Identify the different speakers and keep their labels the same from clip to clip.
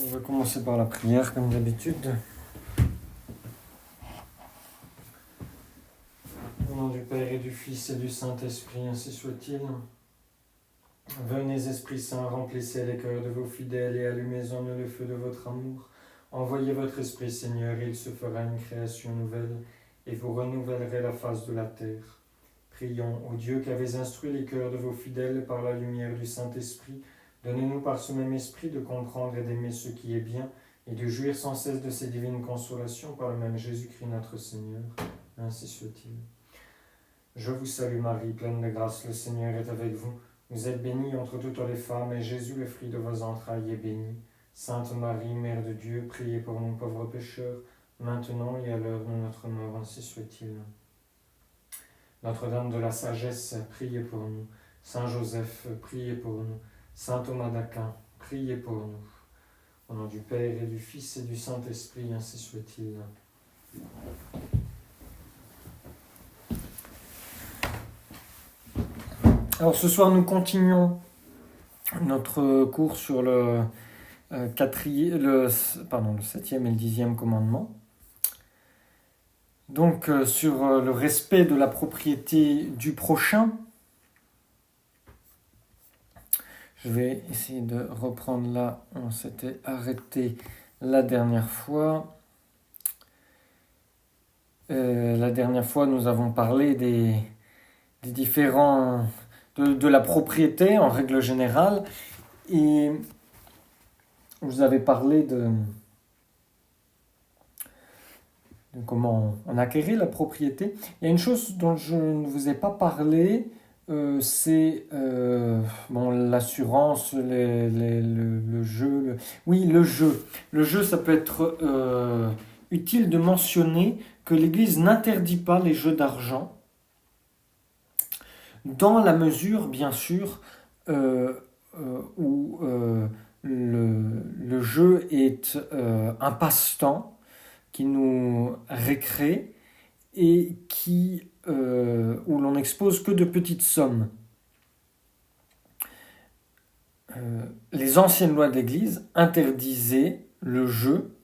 Speaker 1: On va commencer par la prière, comme d'habitude. Au nom du Père et du Fils et du Saint-Esprit, ainsi soit-il. Venez, Esprit Saint, remplissez les cœurs de vos fidèles et allumez en eux le feu de votre amour. Envoyez votre Esprit, Seigneur, et il se fera une création nouvelle, et vous renouvellerez la face de la terre. Prions, ô Dieu, qui avez instruit les cœurs de vos fidèles par la lumière du Saint-Esprit, donnez-nous par ce même esprit de comprendre et d'aimer ce qui est bien, et de jouir sans cesse de ces divines consolations par le même Jésus-Christ notre Seigneur. Ainsi soit-il. Je vous salue Marie, pleine de grâce, le Seigneur est avec vous. Vous êtes bénie entre toutes les femmes, et Jésus, le fruit de vos entrailles, est béni. Sainte Marie, Mère de Dieu, priez pour nous pauvres pécheurs, maintenant et à l'heure de notre mort, ainsi soit-il. Notre-Dame de la Sagesse, priez pour nous. Saint Joseph, priez pour nous. Saint Thomas d'Aquin, priez pour nous. Au nom du Père et du Fils et du Saint-Esprit, ainsi soit-il. Alors ce soir, nous continuons notre cours sur le septième et le 10e commandement. Donc sur le respect de la propriété du prochain. Je vais essayer de reprendre là, on s'était arrêté la dernière fois. La dernière fois, nous avons parlé des différents... de la propriété en règle générale. Et je vous avais parlé de comment on acquérait la propriété. Il y a une chose dont je ne vous ai pas parlé, c'est l'assurance, le jeu. Oui, le jeu. Le jeu, ça peut être utile de mentionner que l'Église n'interdit pas les jeux d'argent, dans la mesure, bien sûr, où le jeu est un passe-temps qui nous récrée et où l'on n'expose que de petites sommes. Les anciennes lois de l'Église interdisaient le jeu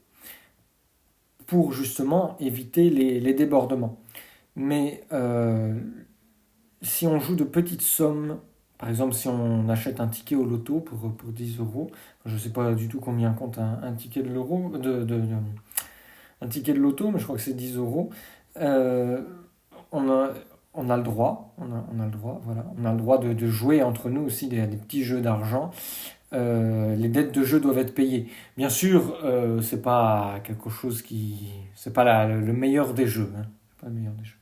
Speaker 1: pour justement éviter les débordements. Mais si on joue de petites sommes, par exemple si on achète un ticket au loto pour 10 euros, je ne sais pas du tout combien compte un ticket de l'euro, un ticket de loto, mais je crois que c'est 10 euros, on a le droit, voilà, on a le droit de jouer entre nous aussi des petits jeux d'argent. Les dettes de jeu doivent être payées. Bien sûr, c'est pas quelque chose c'est pas le meilleur des jeux, hein. C'est pas le meilleur des jeux.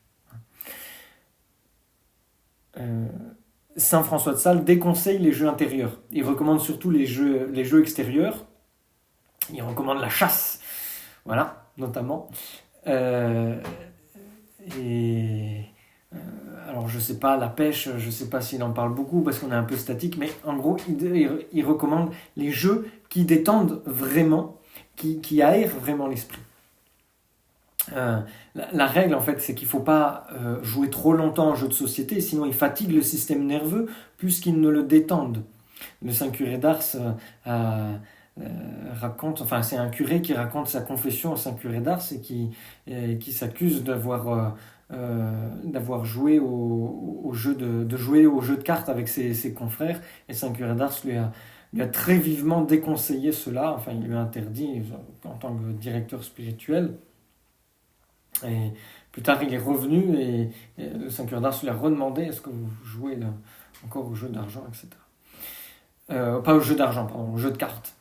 Speaker 1: Saint François de Sales déconseille les jeux intérieurs. Il recommande surtout les jeux extérieurs. Il recommande la chasse, voilà, notamment. Alors je sais pas, la pêche, je sais pas s'il en parle beaucoup parce qu'on est un peu statique, mais en gros, il recommande les jeux qui détendent vraiment, qui aèrent vraiment l'esprit. La règle, en fait, c'est qu'il ne faut pas jouer trop longtemps en jeu de société, sinon il fatigue le système nerveux plus qu'il ne le détende. Le Saint Curé d'Ars raconte, enfin c'est un curé qui raconte sa confession au Saint Curé d'Ars et qui s'accuse d'avoir joué au jeu de cartes avec ses confrères, et Saint Curé d'Ars lui a très vivement déconseillé cela, enfin il lui a interdit en tant que directeur spirituel. Et plus tard, il est revenu et le Saint Curé d'Ars lui a redemandé est-ce que vous jouez encore au jeu d'argent, etc. Pas au jeu d'argent, pardon, au jeu de cartes.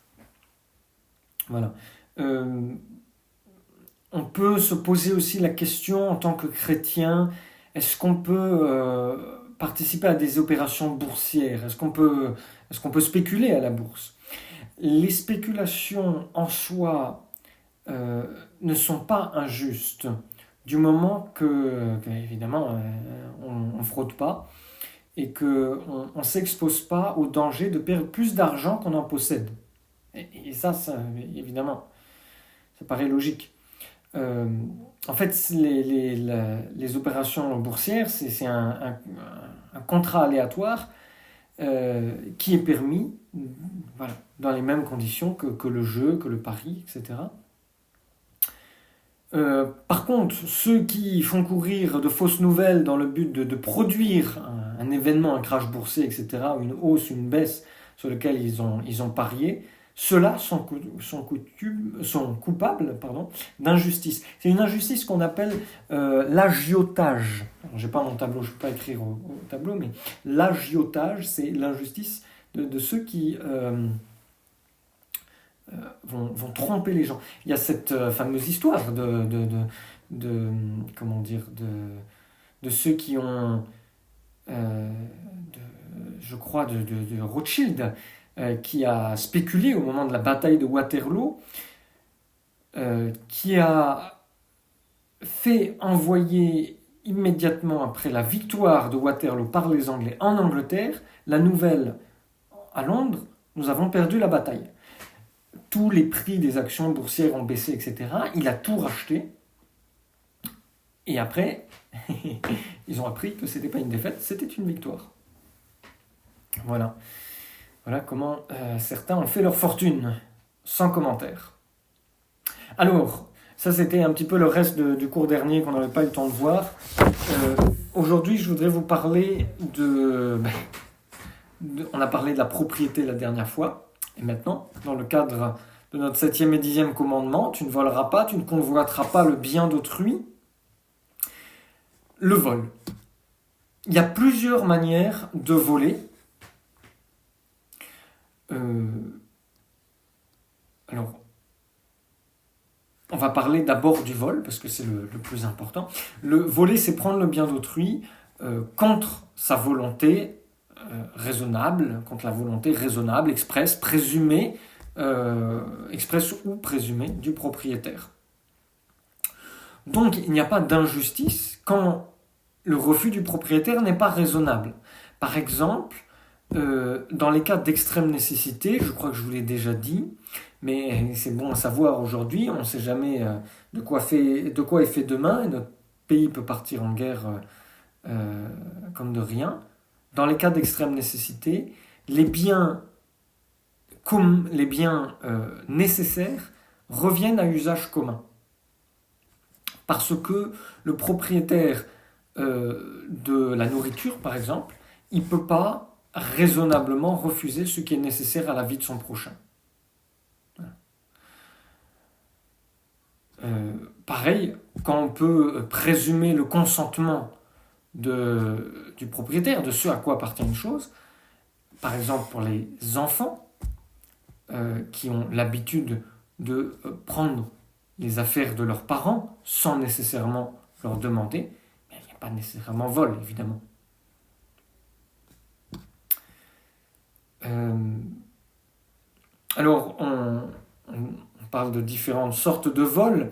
Speaker 1: Voilà. On peut se poser aussi la question en tant que chrétien, est-ce qu'on peut participer à des opérations boursières ? Est-ce qu'on peut spéculer à la bourse ? Les spéculations en soi ne sont pas injustes du moment que évidemment on ne fraude pas et qu'on ne s'expose pas au danger de perdre plus d'argent qu'on en possède. Et ça, évidemment, ça paraît logique. En fait, les opérations boursières, c'est un contrat aléatoire qui est permis, voilà, dans les mêmes conditions que le jeu, que le pari, etc. Par contre, ceux qui font courir de fausses nouvelles dans le but de produire un événement, un crash boursier, etc., une hausse, une baisse sur lequel ils ont parié, ceux-là sont coupables, d'injustice. C'est une injustice qu'on appelle l'agiotage. Je n'ai pas mon tableau, je ne peux pas écrire au tableau, mais l'agiotage, c'est l'injustice de ceux qui vont tromper les gens. Il y a cette fameuse histoire de ceux qui ont, je crois, de Rothschild, qui a spéculé au moment de la bataille de Waterloo, qui a fait envoyer immédiatement après la victoire de Waterloo par les Anglais en Angleterre la nouvelle à Londres: nous avons perdu la bataille. Tous les prix des actions boursières ont baissé, etc. Il a tout racheté. Et après, ils ont appris que ce n'était pas une défaite, c'était une victoire. Voilà. Voilà comment certains ont fait leur fortune, sans commentaire. Alors, ça c'était un petit peu le reste du cours dernier qu'on n'avait pas eu le temps de voir. Aujourd'hui, je voudrais vous parler on a parlé de la propriété la dernière fois. Et maintenant, dans le cadre de notre 7e et 10e commandement, tu ne voleras pas, tu ne convoiteras pas le bien d'autrui. Le vol. Il y a plusieurs manières de voler. Alors, on va parler d'abord du vol, parce que c'est le plus important. Le voler, c'est prendre le bien d'autrui contre sa volonté raisonnable, contre la volonté raisonnable, expresse, présumée, expresse ou présumée du propriétaire. Donc, il n'y a pas d'injustice quand le refus du propriétaire n'est pas raisonnable. Par exemple, dans les cas d'extrême nécessité, je crois que je vous l'ai déjà dit, mais c'est bon à savoir aujourd'hui, on ne sait jamais de quoi est fait demain, et notre pays peut partir en guerre comme de rien. Dans les cas d'extrême nécessité, les biens nécessaires reviennent à usage commun. Parce que le propriétaire de la nourriture, par exemple, il ne peut pas raisonnablement refuser ce qui est nécessaire à la vie de son prochain. Pareil, quand on peut présumer le consentement du propriétaire, de ce à quoi appartient une chose, par exemple pour les enfants qui ont l'habitude de prendre les affaires de leurs parents sans nécessairement leur demander, il n'y a pas nécessairement vol, évidemment. Alors, on parle de différentes sortes de vols.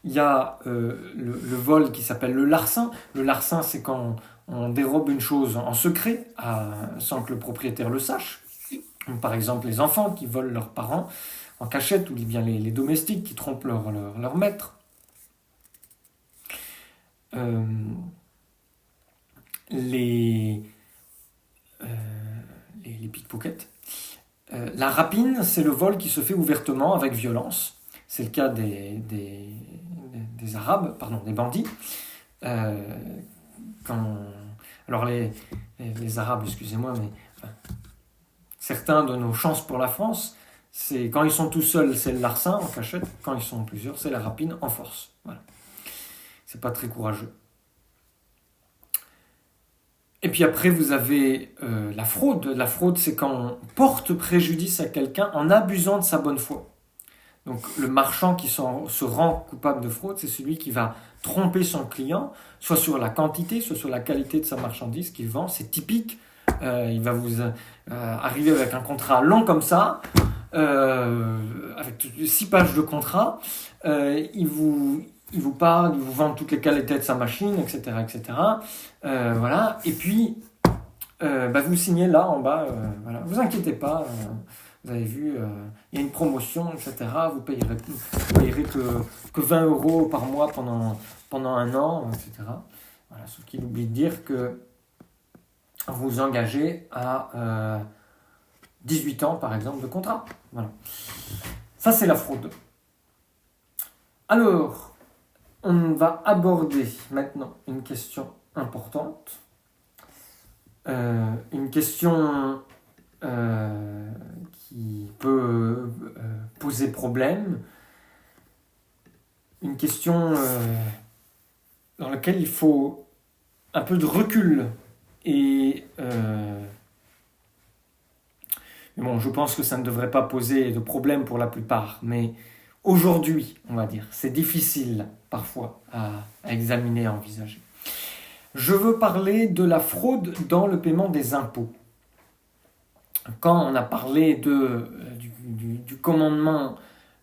Speaker 1: Il y a le vol qui s'appelle le larcin. Le larcin, c'est quand on dérobe une chose en secret, sans que le propriétaire le sache. Par exemple, les enfants qui volent leurs parents en cachette, ou bien les domestiques qui trompent leur maître. Les pickpockets. La rapine, c'est le vol qui se fait ouvertement avec violence. C'est le cas des Arabes, des bandits. Alors les Arabes, excusez-moi, mais certains de nos chances pour la France, c'est quand ils sont tout seuls, c'est le larcin en cachette. Quand ils sont plusieurs, c'est la rapine en force. Voilà. C'est pas très courageux. Et puis après, vous avez la fraude. La fraude, c'est quand on porte préjudice à quelqu'un en abusant de sa bonne foi. Donc le marchand qui se rend coupable de fraude, c'est celui qui va tromper son client, soit sur la quantité, soit sur la qualité de sa marchandise qu'il vend. C'est typique. Il va vous arriver avec un contrat long comme ça, avec 6 pages de contrat. Il vous parle, il vous vend toutes les qualités de sa machine, etc. etc. Voilà. Et puis, vous signez là en bas. Voilà. Vous inquiétez pas. Vous avez vu, il y a une promotion, etc. Vous payerez que 20 € par mois pendant un an, etc. Voilà. Sauf qu'il oublie de dire que vous engager à 18 ans, par exemple, de contrat. Voilà. Ça, c'est la fraude. Alors, on va aborder maintenant une question importante. Une question qui peut poser problème. Une question dans laquelle il faut un peu de recul. Et bon, je pense que ça ne devrait pas poser de problème pour la plupart, mais aujourd'hui, on va dire, c'est difficile parfois à examiner, à envisager. Je veux parler de la fraude dans le paiement des impôts. Quand on a parlé du commandement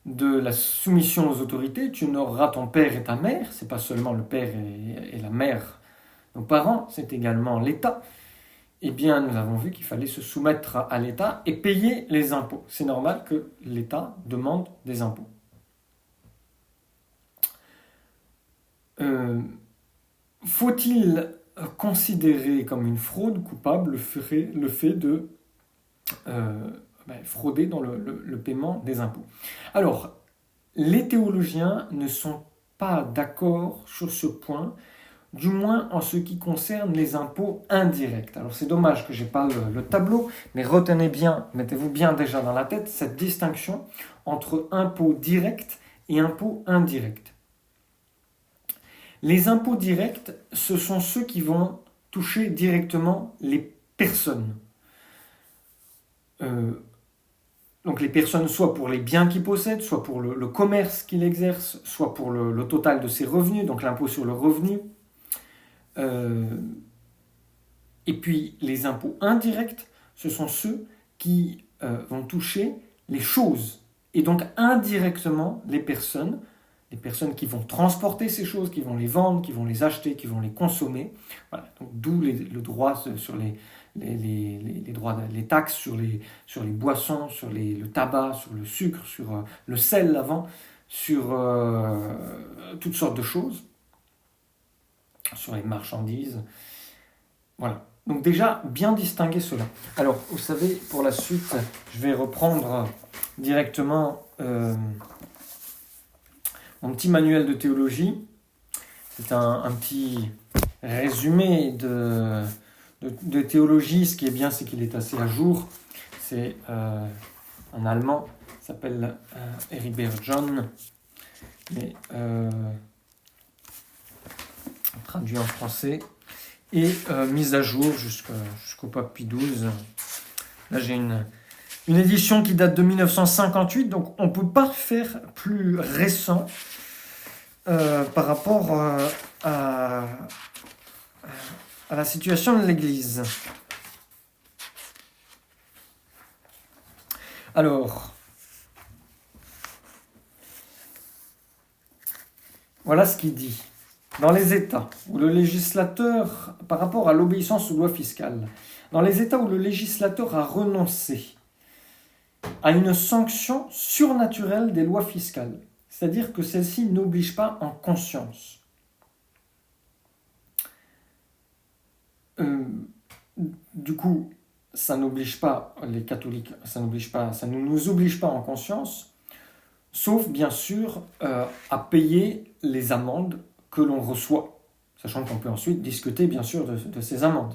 Speaker 1: de la soumission aux autorités, tu honoreras ton père et ta mère, c'est pas seulement le père et la mère, nos parents, c'est également l'État. Eh bien, nous avons vu qu'il fallait se soumettre à l'État et payer les impôts. C'est normal que l'État demande des impôts. Faut-il considérer comme une fraude coupable le fait de frauder dans le paiement des impôts? Alors, les théologiens ne sont pas d'accord sur ce point, du moins en ce qui concerne les impôts indirects. Alors c'est dommage que je n'ai pas le tableau, mais retenez bien, mettez-vous bien déjà dans la tête cette distinction entre impôts directs et impôts indirects. Les impôts directs, ce sont ceux qui vont toucher directement les personnes. Donc les personnes, soit pour les biens qu'ils possèdent, soit pour le commerce qu'ils exercent, soit pour le total de ses revenus, donc l'impôt sur le revenu. Et puis les impôts indirects, ce sont ceux qui vont toucher les choses, et donc indirectement les personnes qui vont transporter ces choses, qui vont les vendre, qui vont les acheter, qui vont les consommer. Voilà. Donc, d'où le droit sur les taxes sur les boissons, sur le tabac, sur le sucre, sur le sel avant, sur toutes sortes de choses, sur les marchandises. Voilà. Donc déjà, bien distinguer cela. Alors, vous savez, pour la suite, je vais reprendre directement mon petit manuel de théologie. C'est un petit résumé de théologie. Ce qui est bien, c'est qu'il est assez à jour. C'est en allemand, il s'appelle Heribert John, mais traduit en français et mise à jour jusqu'au pape Pie XII. Là, j'ai une édition qui date de 1958, donc on ne peut pas faire plus récent par rapport à la situation de l'Église. Alors, voilà ce qu'il dit. Dans les États où le législateur, par rapport à l'obéissance aux lois fiscales, dans les États où le législateur a renoncé à une sanction surnaturelle des lois fiscales, c'est-à-dire que celle-ci n'oblige pas en conscience. Du coup, ça n'oblige pas les catholiques, ça ne nous oblige pas en conscience, sauf bien sûr à payer les amendes que l'on reçoit, sachant qu'on peut ensuite discuter bien sûr de ces amendes.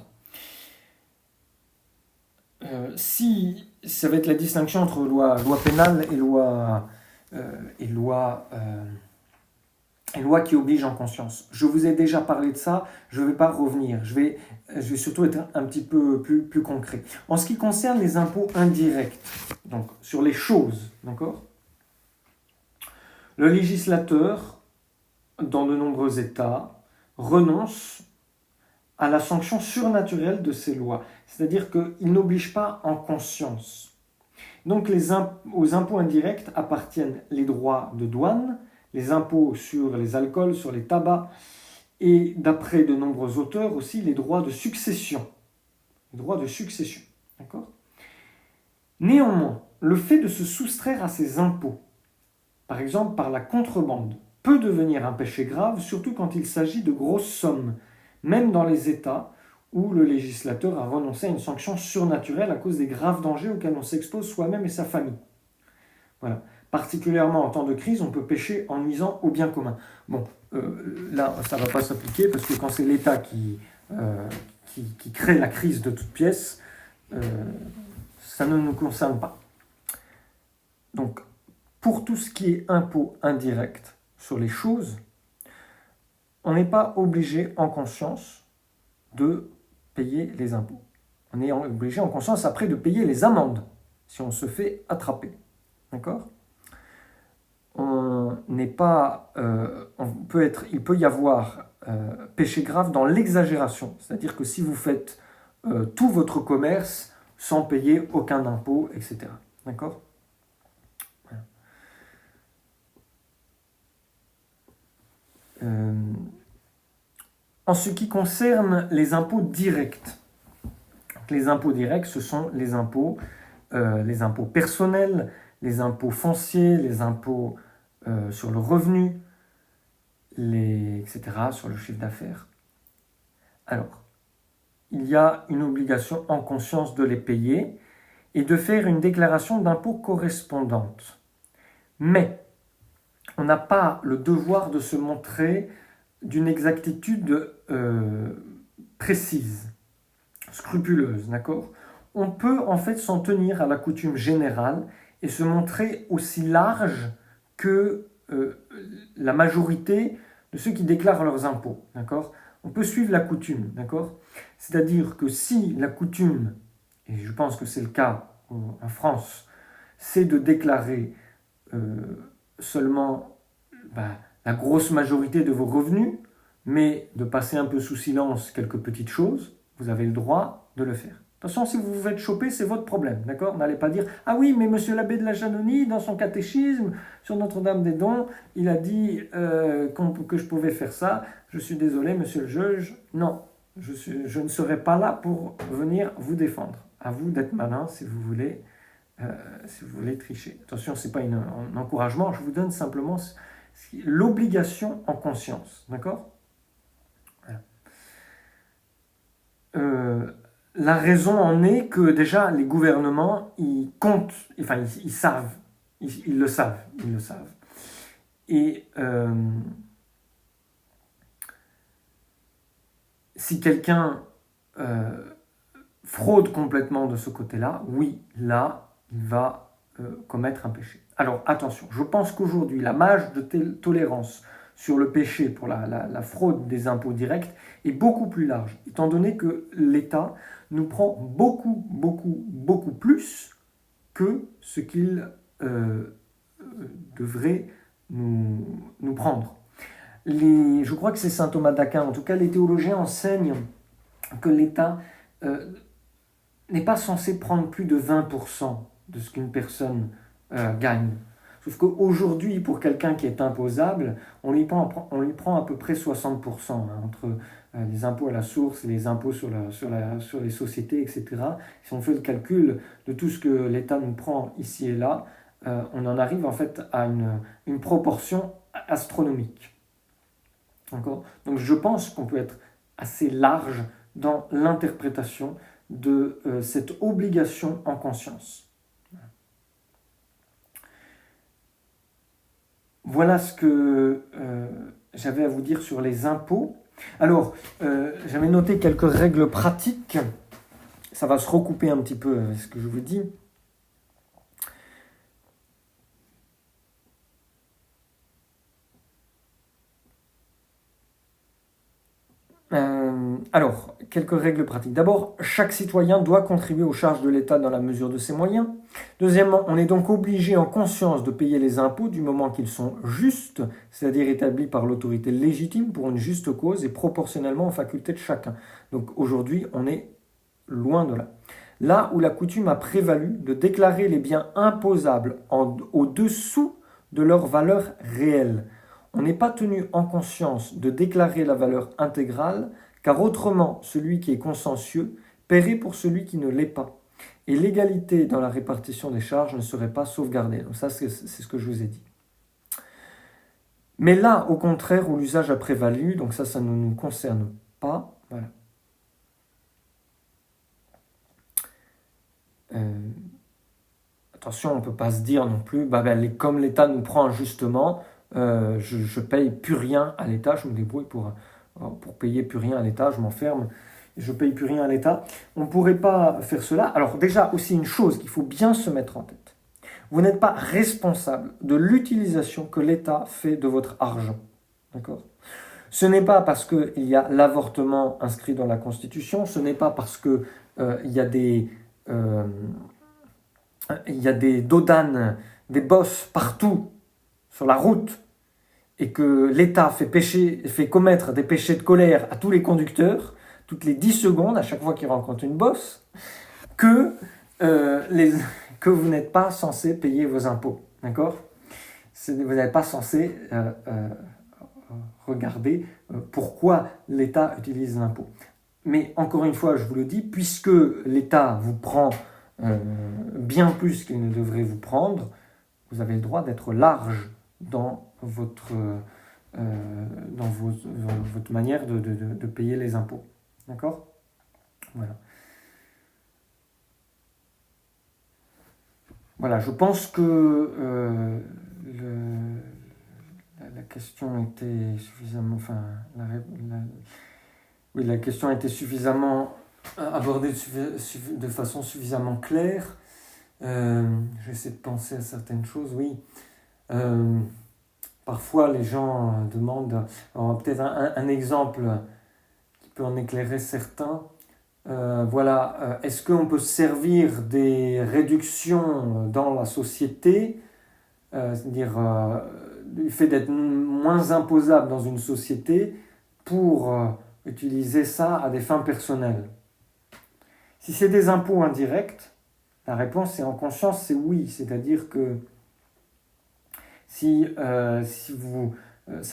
Speaker 1: Si ça va être la distinction entre loi pénale et loi qui oblige en conscience. Je vous ai déjà parlé de ça, je ne vais pas revenir. Je vais surtout être un petit peu plus concret. En ce qui concerne les impôts indirects, donc sur les choses, d'accord ? Le législateur, dans de nombreux États, renonce à la sanction surnaturelle de ces lois. C'est-à-dire qu'il n'oblige pas en conscience. Donc aux impôts indirects appartiennent les droits de douane, les impôts sur les alcools, sur les tabacs, et d'après de nombreux auteurs aussi, les droits de succession. Les droits de succession, d'accord ? Néanmoins, le fait de se soustraire à ces impôts, par exemple par la contrebande, peut devenir un péché grave, surtout quand il s'agit de grosses sommes, même dans les États où le législateur a renoncé à une sanction surnaturelle à cause des graves dangers auxquels on s'expose soi-même et sa famille. Voilà. Particulièrement en temps de crise, on peut pécher en nuisant au bien commun. Bon, là, ça ne va pas s'appliquer parce que quand c'est l'État qui crée la crise de toute pièce, ça ne nous concerne pas. Donc, pour tout ce qui est impôt indirect sur les choses, on n'est pas obligé en conscience de payer les impôts. On est obligé en conscience après de payer les amendes si on se fait attraper. D'accord ? On n'est pas, il peut y avoir péché grave dans l'exagération. C'est-à-dire que si vous faites tout votre commerce sans payer aucun impôt, etc. D'accord ? En ce qui concerne les impôts directs, les impôts directs, ce sont les impôts personnels, les impôts fonciers, les impôts sur le revenu, etc., sur le chiffre d'affaires. Alors, il y a une obligation en conscience de les payer et de faire une déclaration d'impôt correspondante. Mais on n'a pas le devoir de se montrer d'une exactitude précise, scrupuleuse, d'accord ? On peut en fait s'en tenir à la coutume générale et se montrer aussi large que la majorité de ceux qui déclarent leurs impôts, d'accord ? On peut suivre la coutume, d'accord ? C'est-à-dire que si la coutume, et je pense que c'est le cas en France, c'est de déclarer seulement la grosse majorité de vos revenus, mais de passer un peu sous silence quelques petites choses, vous avez le droit de le faire. Attention, si vous vous faites choper, c'est votre problème, d'accord ? N'allez pas dire « Ah oui, mais monsieur l'abbé de la Janonie, dans son catéchisme, sur Notre-Dame-des-Dons, il a dit que je pouvais faire ça. Je suis désolé, monsieur le juge. Non, je ne serai pas là pour venir vous défendre. À vous d'être malin si vous voulez tricher. Attention, ce n'est pas un encouragement, je vous donne simplement l'obligation en conscience, d'accord ? Voilà. La raison en est que déjà les gouvernements, ils comptent, enfin ils savent, ils le savent. Et si quelqu'un fraude complètement de ce côté-là, oui, là, il va commettre un péché. Alors attention, je pense qu'aujourd'hui, la marge de tolérance sur le péché pour la fraude des impôts directs est beaucoup plus large, étant donné que l'État nous prend beaucoup plus que ce qu'il devrait nous prendre. Je crois que c'est saint Thomas d'Aquin, en tout cas les théologiens enseignent que l'État n'est pas censé prendre plus de 20% de ce qu'une personne gagne. Sauf qu'aujourd'hui, pour quelqu'un qui est imposable, on lui prend à peu près 60%, entre les impôts à la source et les impôts sur les sociétés, etc. Si on fait le calcul de tout ce que l'État nous prend ici et là, on en arrive en fait à une proportion astronomique. D'accord ? Donc je pense qu'on peut être assez large dans l'interprétation de cette obligation en conscience. Voilà ce que j'avais à vous dire sur les impôts. Alors, j'avais noté quelques règles pratiques. Ça va se recouper un petit peu avec ce que je vous dis. Alors, quelques règles pratiques. D'abord, chaque citoyen doit contribuer aux charges de l'État dans la mesure de ses moyens. Deuxièmement, on est donc obligé en conscience de payer les impôts du moment qu'ils sont justes, c'est-à-dire établis par l'autorité légitime pour une juste cause et proportionnellement aux facultés de chacun. Donc aujourd'hui, on est loin de là. Là où la coutume a prévalu de déclarer les biens imposables au-dessous de leur valeur réelle. On n'est pas tenu en conscience de déclarer la valeur intégrale, car autrement, celui qui est consciencieux paierait pour celui qui ne l'est pas. Et l'égalité dans la répartition des charges ne serait pas sauvegardée. Donc ça, c'est ce que je vous ai dit. Mais là, au contraire, où l'usage a prévalu, donc ça ne nous concerne pas. Voilà. Euh, Attention, on ne peut pas se dire non plus, comme l'État nous prend injustement, je ne paye plus rien à l'État, je me débrouille pour payer plus rien à l'État, je m'enferme, et je ne paye plus rien à l'État. On ne pourrait pas faire cela. Alors déjà, aussi une chose qu'il faut bien se mettre en tête. Vous n'êtes pas responsable de l'utilisation que l'État fait de votre argent. D'accord ? Ce n'est pas parce qu'il y a l'avortement inscrit dans la Constitution, ce n'est pas parce qu'il y a des dodanes, des bosses partout sur la route et que l'État fait commettre des péchés de colère à tous les conducteurs, toutes les 10 secondes, à chaque fois qu'ils rencontrent une bosse, que, que vous n'êtes pas censé payer vos impôts. D'accord ? Vous n'êtes pas censé regarder pourquoi l'État utilise l'impôt. Mais encore une fois, je vous le dis, puisque l'État vous prend bien plus qu'il ne devrait vous prendre, vous avez le droit d'être large dans votre manière de payer les impôts. D'accord ? Voilà. Voilà, je pense que la question était suffisamment... la question était suffisamment abordée de façon suffisamment claire. J'essaie de penser à certaines choses, oui. Parfois, les gens demandent... Alors, peut-être un exemple qui peut en éclairer certains. Est-ce qu'on peut servir des réductions dans la société, c'est-à-dire du fait d'être moins imposable dans une société pour utiliser ça à des fins personnelles? Si c'est des impôts indirects, la réponse en conscience, c'est oui. C'est-à-dire que si ça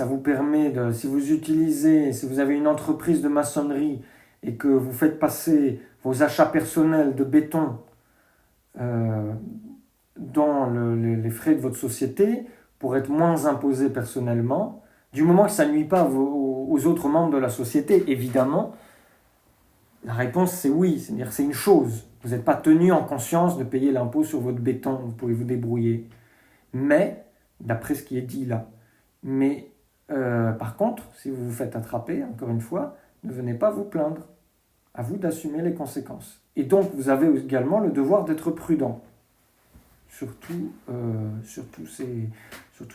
Speaker 1: vous permet si vous avez une entreprise de maçonnerie et que vous faites passer vos achats personnels de béton dans les frais de votre société pour être moins imposé personnellement, du moment que ça ne nuit pas aux autres membres de la société, évidemment, la réponse c'est oui, c'est-à-dire que c'est une chose. Vous n'êtes pas tenu en conscience de payer l'impôt sur votre béton, vous pouvez vous débrouiller. Mais, d'après ce qui est dit là, par contre, si vous vous faites attraper, encore une fois, ne venez pas vous plaindre. À vous d'assumer les conséquences. Et donc, vous avez également le devoir d'être prudent sur toutes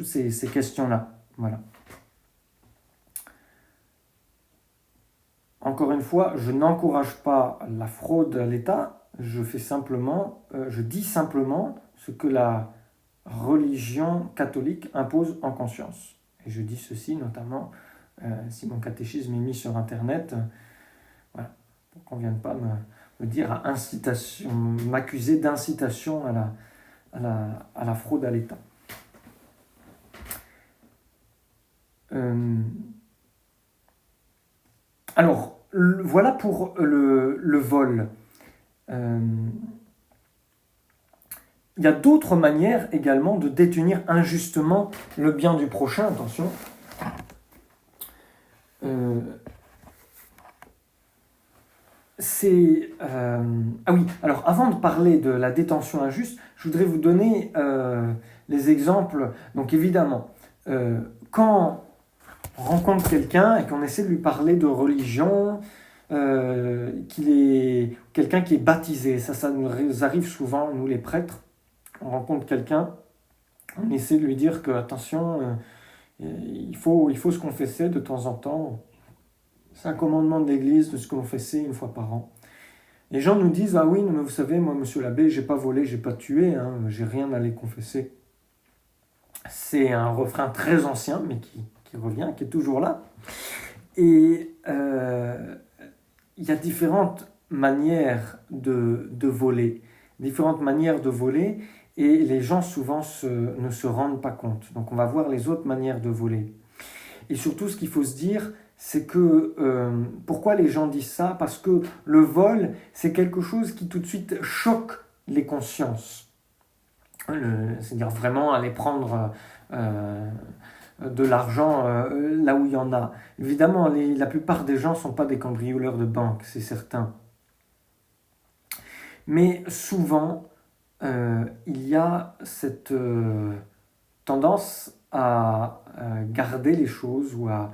Speaker 1: ces questions-là. Voilà. Encore une fois, je n'encourage pas la fraude à l'État, je dis simplement ce que la religion catholique impose en conscience. Et je dis ceci notamment si mon catéchisme est mis sur Internet, voilà, pour qu'on ne vienne pas me dire m'accuser d'incitation à la fraude à l'État. Alors, voilà pour le vol. Il y a d'autres manières également de détenir injustement le bien du prochain. Attention. Ah oui, alors avant de parler de la détention injuste, je voudrais vous donner les exemples. Donc évidemment, quand on rencontre quelqu'un et qu'on essaie de lui parler de religion, qu'il est quelqu'un qui est baptisé, ça nous arrive souvent, nous les prêtres, on rencontre quelqu'un, on essaie de lui dire que attention, il faut se confesser de temps en temps. C'est un commandement de l'Église de se confesser une fois par an. Les gens nous disent, ah oui, mais vous savez, moi, monsieur l'abbé, j'ai pas volé, j'ai pas tué, j'ai rien à aller confesser. C'est un refrain très ancien, mais qui revient, qui est toujours là. Et il y a différentes manières de voler, et les gens souvent ne se rendent pas compte. Donc on va voir les autres manières de voler. Et surtout, ce qu'il faut se dire, c'est que pourquoi les gens disent ça ? Parce que le vol, c'est quelque chose qui tout de suite choque les consciences. C'est-à-dire vraiment aller prendre de l'argent là où il y en a. Évidemment, la plupart des gens ne sont pas des cambrioleurs de banque, c'est certain. Mais souvent, il y a cette tendance à garder les choses ou à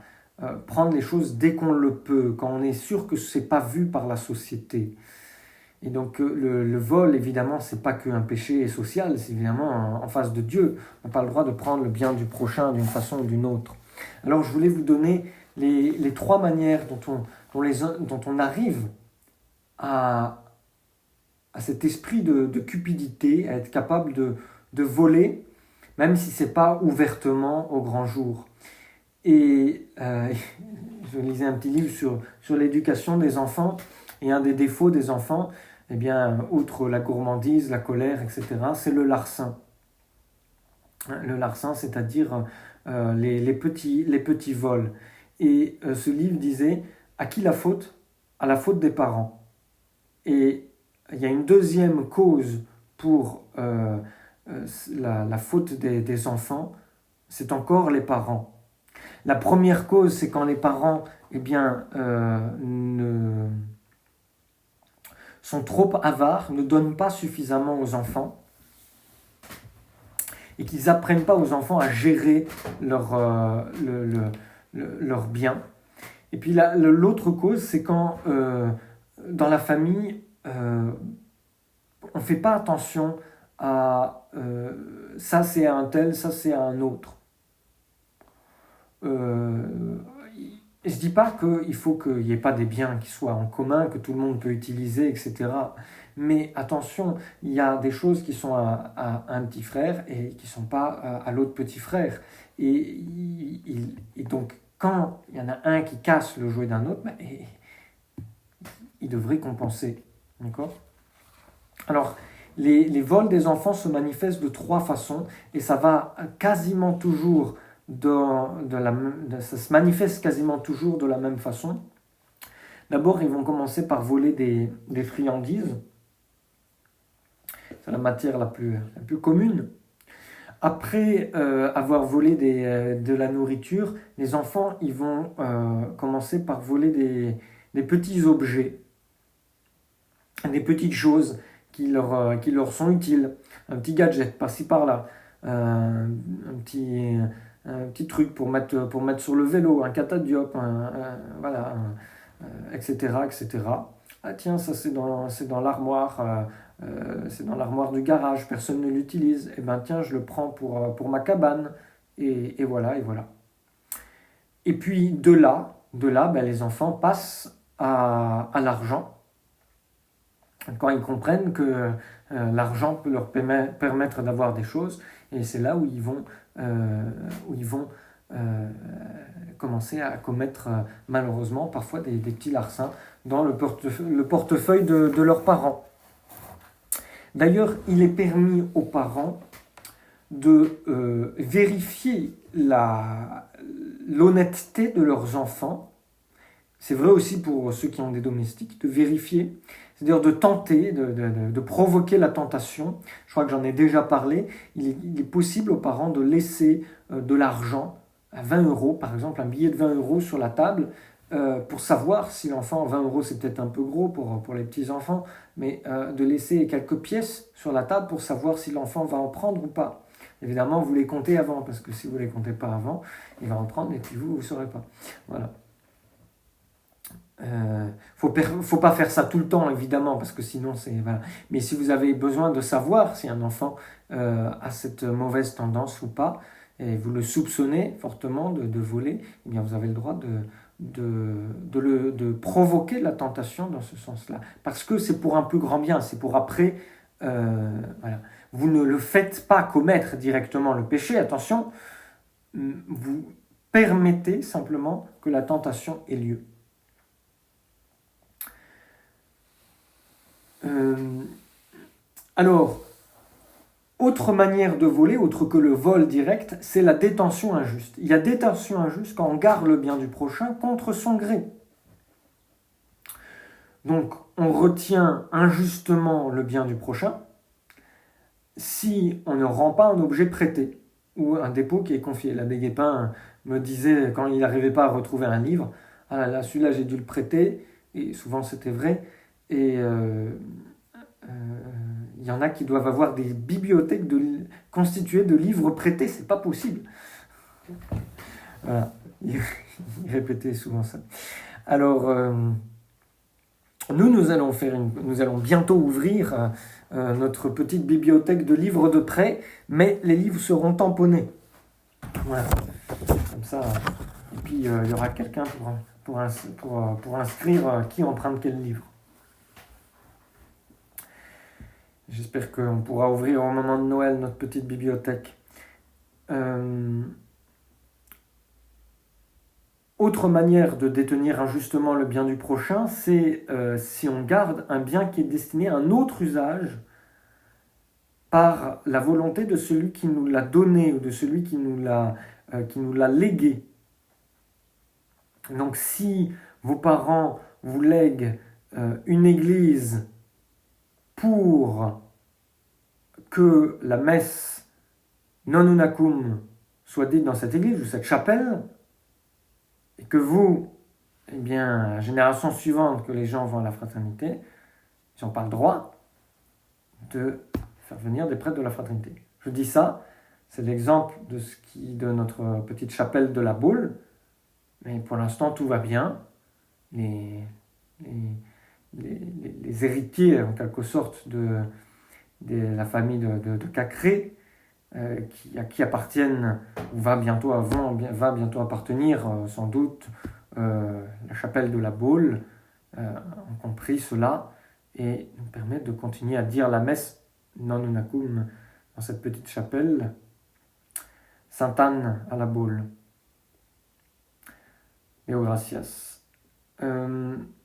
Speaker 1: prendre les choses dès qu'on le peut, quand on est sûr que ce n'est pas vu par la société. Et donc le vol, évidemment, c'est pas qu'un péché social, c'est évidemment en face de Dieu. On n'a pas le droit de prendre le bien du prochain d'une façon ou d'une autre. Alors je voulais vous donner les trois manières dont on arrive à cet esprit de cupidité, à être capable de voler, même si ce n'est pas ouvertement au grand jour. Et je lisais un petit livre sur l'éducation des enfants, et un des défauts des enfants, eh bien, outre la gourmandise, la colère, etc., c'est le larcin. Le larcin, c'est-à-dire les petits vols. Et ce livre disait, à qui la faute? À la faute des parents. Et il y a une deuxième cause pour la faute des enfants, c'est encore les parents. La première cause, c'est quand les parents eh bien, sont trop avares, ne donnent pas suffisamment aux enfants et qu'ils n'apprennent pas aux enfants à gérer leur bien. Et puis l'autre cause, c'est quand dans la famille, on ne fait pas attention à ça c'est à un tel, ça c'est à un autre. Je ne dis pas qu'il faut qu'il n'y ait pas des biens qui soient en commun, que tout le monde peut utiliser, etc. Mais attention, il y a des choses qui sont à un petit frère et qui ne sont pas à l'autre petit frère. Et donc, quand il y en a un qui casse le jouet d'un autre, il devrait compenser. D'accord ? Alors, les vols des enfants se manifestent de trois façons et ça va quasiment toujours ça se manifeste quasiment toujours de la même façon. D'abord, ils vont commencer par voler des friandises. C'est la matière la plus commune. Après avoir volé de la nourriture, les enfants ils vont commencer par voler des petits objets, des petites choses qui leur sont utiles. Un petit gadget par-ci par-là, un petit truc pour mettre sur le vélo, un catadiop, voilà, etc., etc. Ah tiens, ça c'est dans l'armoire, c'est dans l'armoire du garage, personne ne l'utilise. Eh ben tiens, je le prends pour ma cabane. Et voilà, et voilà. Et puis de là ben, les enfants passent à l'argent. Quand ils comprennent que l'argent peut leur permettre d'avoir des choses, et c'est là où ils vont commencer à commettre malheureusement parfois des petits larcins dans le portefeuille de leurs parents. D'ailleurs, il est permis aux parents de vérifier l'honnêteté de leurs enfants. C'est vrai aussi pour ceux qui ont des domestiques, de vérifier, c'est-à-dire de tenter, de provoquer la tentation. Je crois que j'en ai déjà parlé. Il est possible aux parents de laisser de l'argent, à 20 euros par exemple, un billet de 20 euros sur la table, pour savoir si l'enfant, 20 euros c'est peut-être un peu gros pour les petits-enfants, mais de laisser quelques pièces sur la table pour savoir si l'enfant va en prendre ou pas. Évidemment, vous les comptez avant, parce que si vous ne les comptez pas avant, il va en prendre et puis vous ne saurez pas. Voilà. Faut pas faire ça tout le temps, évidemment, parce que sinon c'est... Voilà. Mais si vous avez besoin de savoir si un enfant a cette mauvaise tendance ou pas, et vous le soupçonnez fortement de voler, eh bien vous avez le droit de provoquer la tentation dans ce sens-là. Parce que c'est pour un plus grand bien, c'est pour après... voilà. Vous ne le faites pas commettre directement le péché, attention, vous permettez simplement que la tentation ait lieu. Alors, autre manière de voler, autre que le vol direct, c'est la détention injuste. Il y a détention injuste quand on garde le bien du prochain contre son gré. Donc, on retient injustement le bien du prochain si on ne rend pas un objet prêté ou un dépôt qui est confié. L'abbé Guépin me disait, quand il n'arrivait pas à retrouver un livre, ah là, celui-là j'ai dû le prêter, et souvent c'était vrai, et il y en a qui doivent avoir des bibliothèques constituées de livres prêtés, c'est pas possible. Voilà, il répétait souvent ça. Alors, nous allons bientôt ouvrir notre petite bibliothèque de livres de prêt, mais les livres seront tamponnés. Voilà, comme ça. Et puis, il y aura quelqu'un pour inscrire qui emprunte quel livre. J'espère qu'on pourra ouvrir au moment de Noël notre petite bibliothèque. Autre manière de détenir injustement le bien du prochain, c'est si on garde un bien qui est destiné à un autre usage par la volonté de celui qui nous l'a donné ou de celui qui nous l'a légué. Donc si vos parents vous lèguent une église pour que la messe non unacum soit dite dans cette église ou cette chapelle, et que vous, eh bien, la génération suivante que les gens vont à la fraternité, ils n'ont pas le droit de faire venir des prêtres de la fraternité. Je dis ça, c'est l'exemple de notre petite chapelle de la Baule, mais pour l'instant tout va bien. Les héritiers, en quelque sorte, de la famille de Cacré, à qui appartiennent, ou va bientôt appartenir, sans doute, la chapelle de la Baule, ont compris cela et nous permettent de continuer à dire la messe non unacum dans cette petite chapelle Sainte-Anne à la Baule. Deo gracias.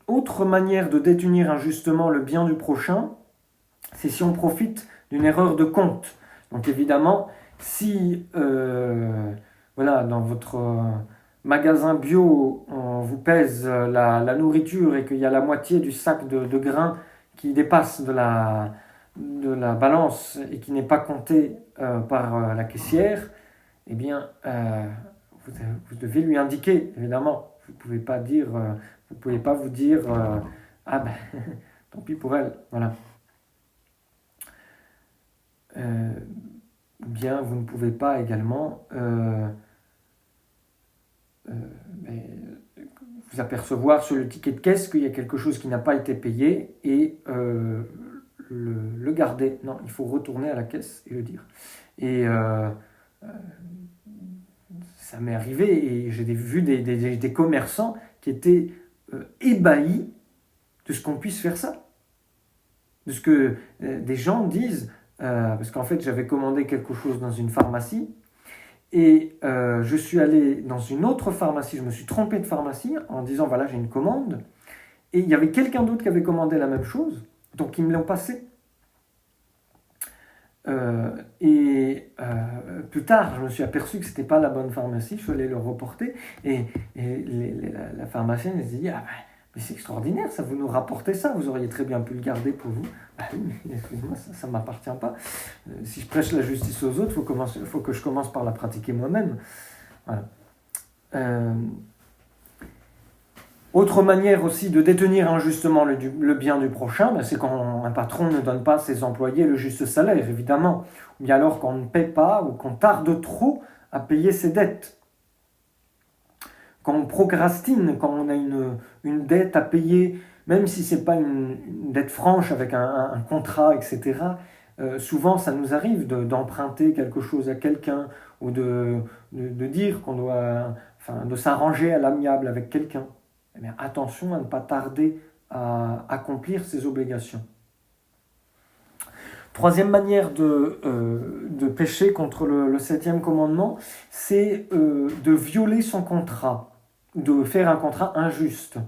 Speaker 1: Autre manière de détenir injustement le bien du prochain, c'est si on profite d'une erreur de compte. Donc évidemment, si dans votre magasin bio, on vous pèse la nourriture et qu'il y a la moitié du sac de grains qui dépasse de la balance et qui n'est pas compté par la caissière, eh bien, vous devez lui indiquer, évidemment. Vous ne pouvez pas vous dire ah ben, tant pis pour elle, voilà. Bien, vous ne pouvez pas également vous apercevoir sur le ticket de caisse qu'il y a quelque chose qui n'a pas été payé et le garder. Non, il faut retourner à la caisse et le dire. Et ça m'est arrivé et j'ai vu des commerçants qui étaient ébahis de ce qu'on puisse faire ça. De ce que des gens disent, parce qu'en fait j'avais commandé quelque chose dans une pharmacie et je suis allé dans une autre pharmacie, je me suis trompé de pharmacie en disant voilà j'ai une commande et il y avait quelqu'un d'autre qui avait commandé la même chose, donc ils me l'ont passé. Plus tard, je me suis aperçu que ce n'était pas la bonne pharmacie, je suis allé le reporter et la pharmacienne elle s'est dit ah, mais c'est extraordinaire, ça vous nous rapportez ça, vous auriez très bien pu le garder pour vous. Bah oui, mais excusez-moi, ça ne m'appartient pas. Si je prêche la justice aux autres, il faut que je commence par la pratiquer moi-même. Voilà. Autre manière aussi de détenir injustement le bien du prochain, c'est quand un patron ne donne pas à ses employés le juste salaire, évidemment. Ou bien alors qu'on ne paie pas ou qu'on tarde trop à payer ses dettes. Quand on procrastine, quand on a une dette à payer, même si ce n'est pas une dette franche avec un contrat, etc., souvent ça nous arrive d'emprunter quelque chose à quelqu'un ou de dire qu'on doit, de s'arranger à l'amiable avec quelqu'un. Mais attention à ne pas tarder à accomplir ses obligations. Troisième manière de pécher contre le 7e commandement, c'est de violer son contrat, de faire un contrat injuste.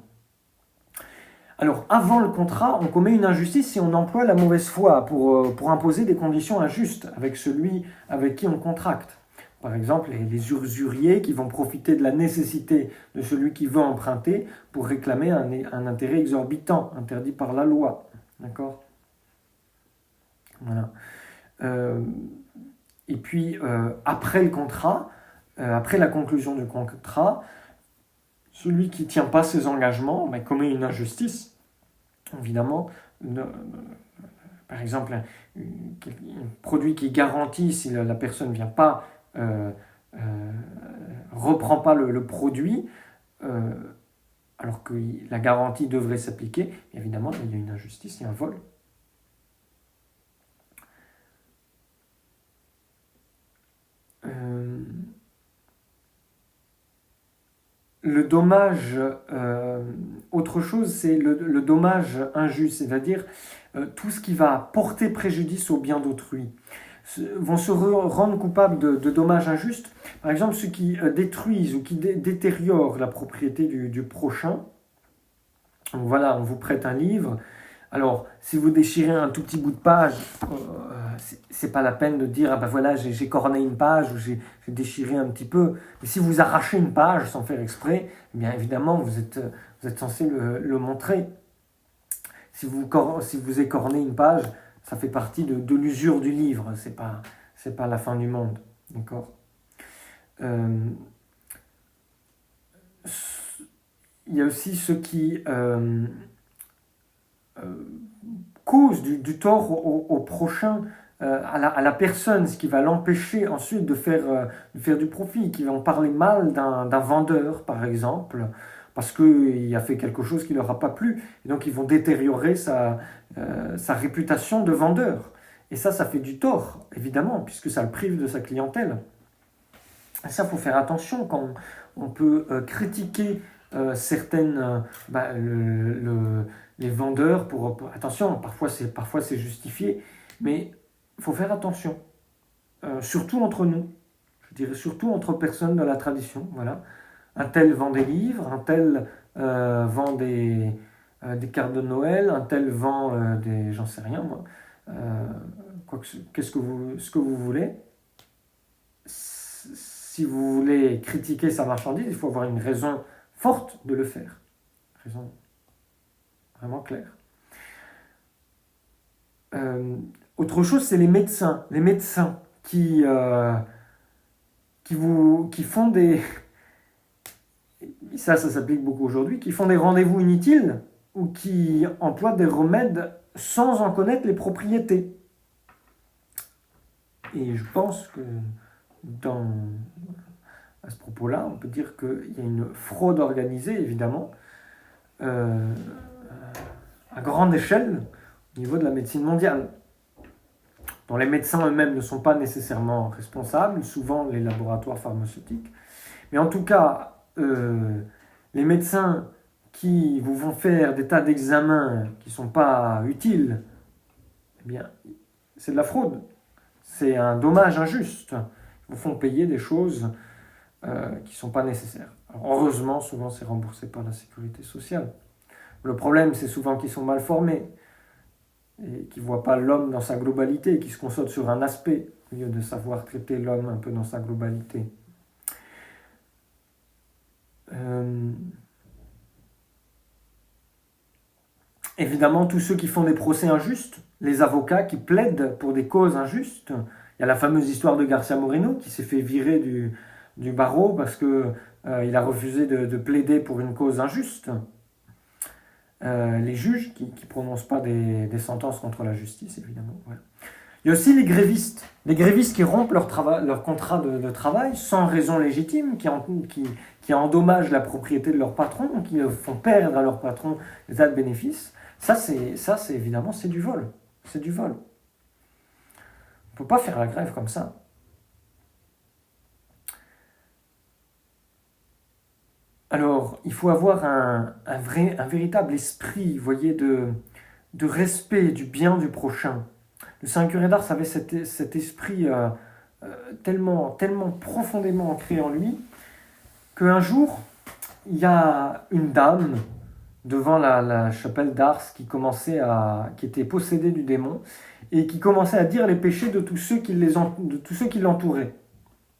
Speaker 1: Alors, avant le contrat, on commet une injustice si on emploie la mauvaise foi pour imposer des conditions injustes avec celui avec qui on contracte. Par exemple, les usuriers qui vont profiter de la nécessité de celui qui veut emprunter pour réclamer un intérêt exorbitant, interdit par la loi. D'accord ? Voilà. Et puis, après le contrat, après la conclusion du contrat, celui qui ne tient pas ses engagements commet une injustice, évidemment, par exemple, un produit qui garantit si la personne ne vient pas, euh, reprend pas le produit, euh, alors que la garantie devrait s'appliquer, évidemment, il y a une injustice, il y a un vol. Euh, le dommage, autre chose, c'est le dommage injuste, c'est-à-dire tout ce qui va porter préjudice au bien d'autrui vont se rendre coupables de dommages injustes. Par exemple, ceux qui détruisent ou qui détériorent la propriété du prochain. Donc voilà, on vous prête un livre. Alors, si vous déchirez un tout petit bout de page, c'est pas la peine de dire, ah ben voilà, j'ai corné une page ou j'ai déchiré un petit peu. Mais si vous arrachez une page sans faire exprès, eh bien évidemment, vous êtes censé le montrer. Si vous écornez une page, ça fait partie de l'usure du livre. C'est pas la fin du monde. D'accord. Il y a aussi ceux qui causent du tort au prochain, à la personne, ce qui va l'empêcher ensuite de faire du profit, qui vont parler mal d'un vendeur, par exemple, parce qu'il a fait quelque chose qui ne leur a pas plu. Et donc ils vont détériorer sa réputation de vendeur. Et ça fait du tort, évidemment, puisque ça le prive de sa clientèle. Et ça, il faut faire attention quand on peut critiquer certaines, les vendeurs. Attention, parfois c'est justifié, mais il faut faire attention. Surtout entre nous, je dirais surtout entre personnes de la tradition. Voilà. Un tel vend des livres, un tel vend des cartes de Noël, un tel vend des, j'en sais rien moi, ce que vous voulez. Si vous voulez critiquer sa marchandise, il faut avoir une raison forte de le faire. Raison vraiment claire. Autre chose, c'est les médecins. Les médecins qui font des... Ça s'applique beaucoup aujourd'hui, qui font des rendez-vous inutiles ou qui emploient des remèdes sans en connaître les propriétés. Et je pense que à ce propos-là, on peut dire qu'il y a une fraude organisée, évidemment, à grande échelle, au niveau de la médecine mondiale, dont les médecins eux-mêmes ne sont pas nécessairement responsables, souvent les laboratoires pharmaceutiques. Mais en tout cas, les médecins qui vous vont faire des tas d'examens qui ne sont pas utiles, eh bien, c'est de la fraude. C'est un dommage injuste. Ils vous font payer des choses qui ne sont pas nécessaires. Alors, heureusement, souvent, c'est remboursé par la sécurité sociale. Le problème, c'est souvent qu'ils sont mal formés et qui ne voient pas l'homme dans sa globalité, qui se concentrent sur un aspect au lieu de savoir traiter l'homme un peu dans sa globalité. Évidemment, tous ceux qui font des procès injustes, les avocats qui plaident pour des causes injustes. Il y a la fameuse histoire de Garcia Moreno qui s'est fait virer du barreau parce qu'il a refusé de plaider pour une cause injuste. Les juges qui ne prononcent pas des sentences contre la justice, évidemment. Voilà. Il y a aussi les grévistes qui rompent leur contrat de travail sans raison légitime, qui endommagent la propriété de leur patron, qui font perdre à leur patron des tas de bénéfices. Ça, c'est évidemment, c'est du vol. C'est du vol. On ne peut pas faire la grève comme ça. Alors, il faut avoir un véritable esprit, vous voyez, de respect du bien du prochain. Le Saint Curé d'Ars avait cet esprit tellement profondément ancré en lui qu'un jour, il y a une dame devant la chapelle d'Ars qui était possédée du démon et qui commençait à dire les péchés de tous ceux qui l'entouraient.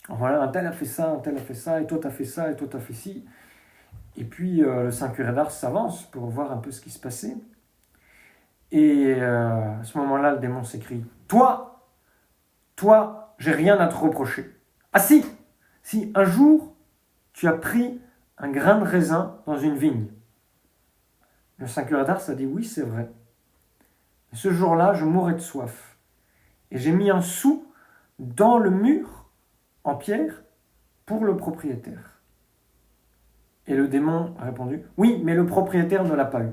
Speaker 1: Voilà, un tel a fait ça, un tel a fait ça, et toi t'as fait ça, et toi t'as fait ci. Et puis le Saint Curé d'Ars s'avance pour voir un peu ce qui se passait. Et à ce moment-là, le démon s'écrie « Toi, j'ai rien à te reprocher. Ah si, un jour, tu as pris un grain de raisin dans une vigne. » Le Saint Curé d'Ars a dit « Oui, c'est vrai. Ce jour-là, je mourrai de soif. Et j'ai mis un sou dans le mur en pierre pour le propriétaire. Et le démon a répondu, oui, mais le propriétaire ne l'a pas eu.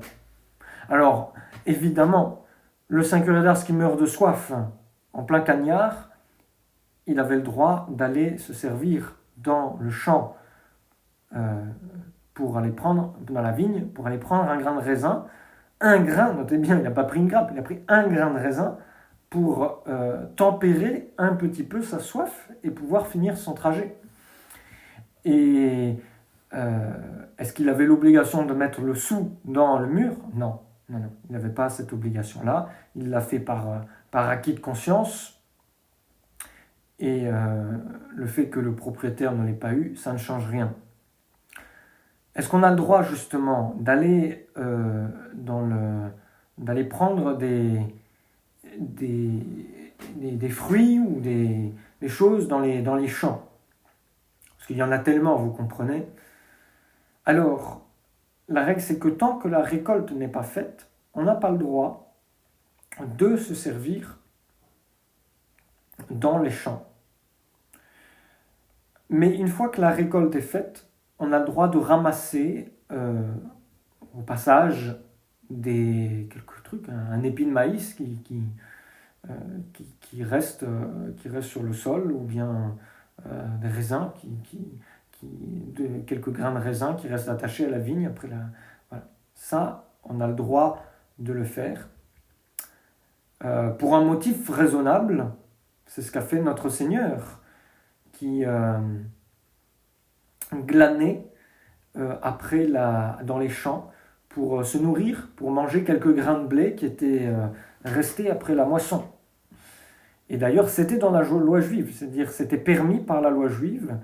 Speaker 1: Alors, évidemment, le 5 d'Ars qui meurt de soif en plein cagnard, il avait le droit d'aller se servir dans le champ pour aller prendre, dans la vigne, pour aller prendre un grain de raisin. Un grain, notez bien, il n'a pas pris une grappe, il a pris un grain de raisin pour tempérer un petit peu sa soif et pouvoir finir son trajet. Et est-ce qu'il avait l'obligation de mettre le sou dans le mur ? Non, il n'avait pas cette obligation-là. Il l'a fait par acquis de conscience. Et le fait que le propriétaire ne l'ait pas eu, ça ne change rien. Est-ce qu'on a le droit justement d'aller d'aller prendre des fruits ou des choses dans les champs ? Parce qu'il y en a tellement, vous comprenez. Alors, la règle, c'est que tant que la récolte n'est pas faite, on n'a pas le droit de se servir dans les champs. Mais une fois que la récolte est faite, on a le droit de ramasser au passage quelques trucs, un épi de maïs qui reste sur le sol, ou bien des raisins, quelques grains de raisin qui restent attachés à la vigne après voilà. Ça, on a le droit de le faire pour un motif raisonnable. C'est ce qu'a fait notre Seigneur, qui glanait après dans les champs pour se nourrir, pour manger quelques grains de blé qui étaient restés après la moisson. Et d'ailleurs, c'était dans la loi juive, c'est-à-dire c'était permis par la loi juive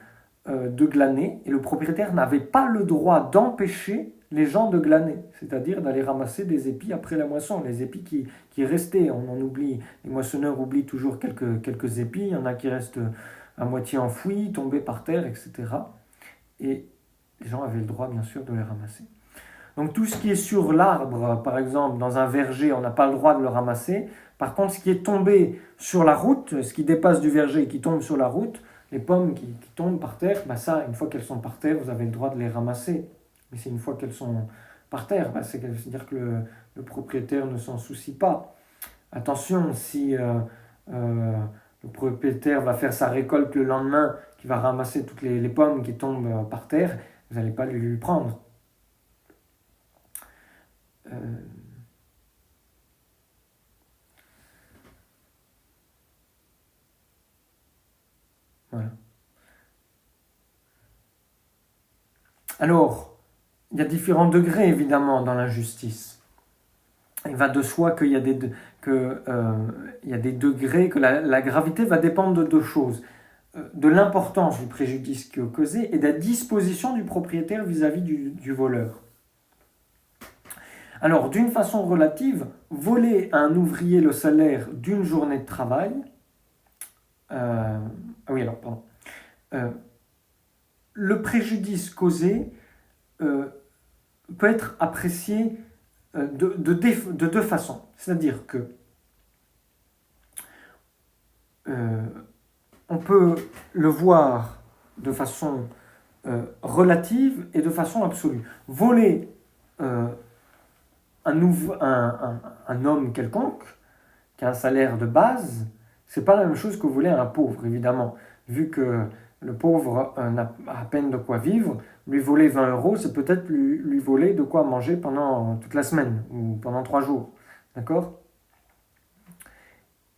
Speaker 1: de glaner, et le propriétaire n'avait pas le droit d'empêcher les gens de glaner, c'est-à-dire d'aller ramasser des épis après la moisson, les épis qui restaient. On en oublie, les moissonneurs oublient toujours quelques épis, il y en a qui restent à moitié enfouis, tombés par terre, etc. Et les gens avaient le droit, bien sûr, de les ramasser. Donc tout ce qui est sur l'arbre, par exemple, dans un verger, on n'a pas le droit de le ramasser. Par contre, ce qui est tombé sur la route, ce qui dépasse du verger et qui tombe sur la route, les pommes qui tombent par terre, ça, une fois qu'elles sont par terre, vous avez le droit de les ramasser. Mais c'est une fois qu'elles sont par terre, c'est-à-dire que le propriétaire ne s'en soucie pas. Attention, si le propriétaire va faire sa récolte le lendemain, qu'il va ramasser toutes les pommes qui tombent par terre, vous n'allez pas lui prendre. Voilà. Alors, il y a différents degrés évidemment dans l'injustice. Il va de soi qu'il y a des degrés, que la gravité va dépendre de deux choses. De l'importance du préjudice qui est causé et de la disposition du propriétaire vis-à-vis du voleur. Alors, d'une façon relative, voler à un ouvrier le salaire d'une journée de travail, le préjudice causé peut être apprécié de deux façons. C'est-à-dire que on peut le voir de façon relative et de façon absolue. Voler un homme quelconque qui a un salaire de base, c'est pas la même chose que voler un pauvre, évidemment. Vu que le pauvre n'a à peine de quoi vivre, lui voler 20 euros, c'est peut-être lui voler de quoi manger pendant toute la semaine ou pendant 3 jours. D'accord ?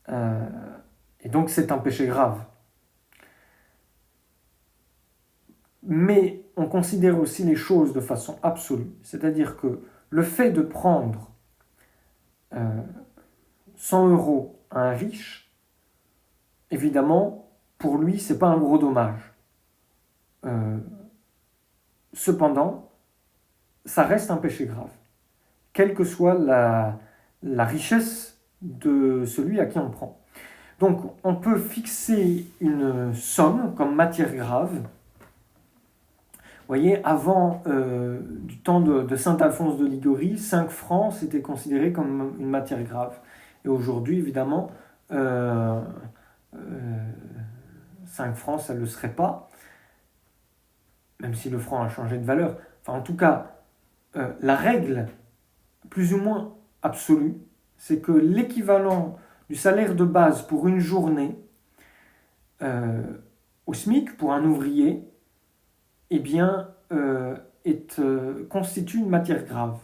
Speaker 1: Et donc c'est un péché grave. Mais on considère aussi les choses de façon absolue. C'est-à-dire que le fait de prendre 100 euros à un riche, évidemment, pour lui, c'est pas un gros dommage. Cependant, ça reste un péché grave, quelle que soit la richesse de celui à qui on prend. Donc, on peut fixer une somme comme matière grave. Vous voyez, avant du temps de saint Alphonse de Liguori, 5 francs, c'était considéré comme une matière grave. Et aujourd'hui, évidemment, 5 francs, ça ne le serait pas, même si le franc a changé de valeur. Enfin, en tout cas, la règle, plus ou moins absolue, c'est que l'équivalent du salaire de base pour une journée au SMIC, pour un ouvrier, eh bien, constitue une matière grave.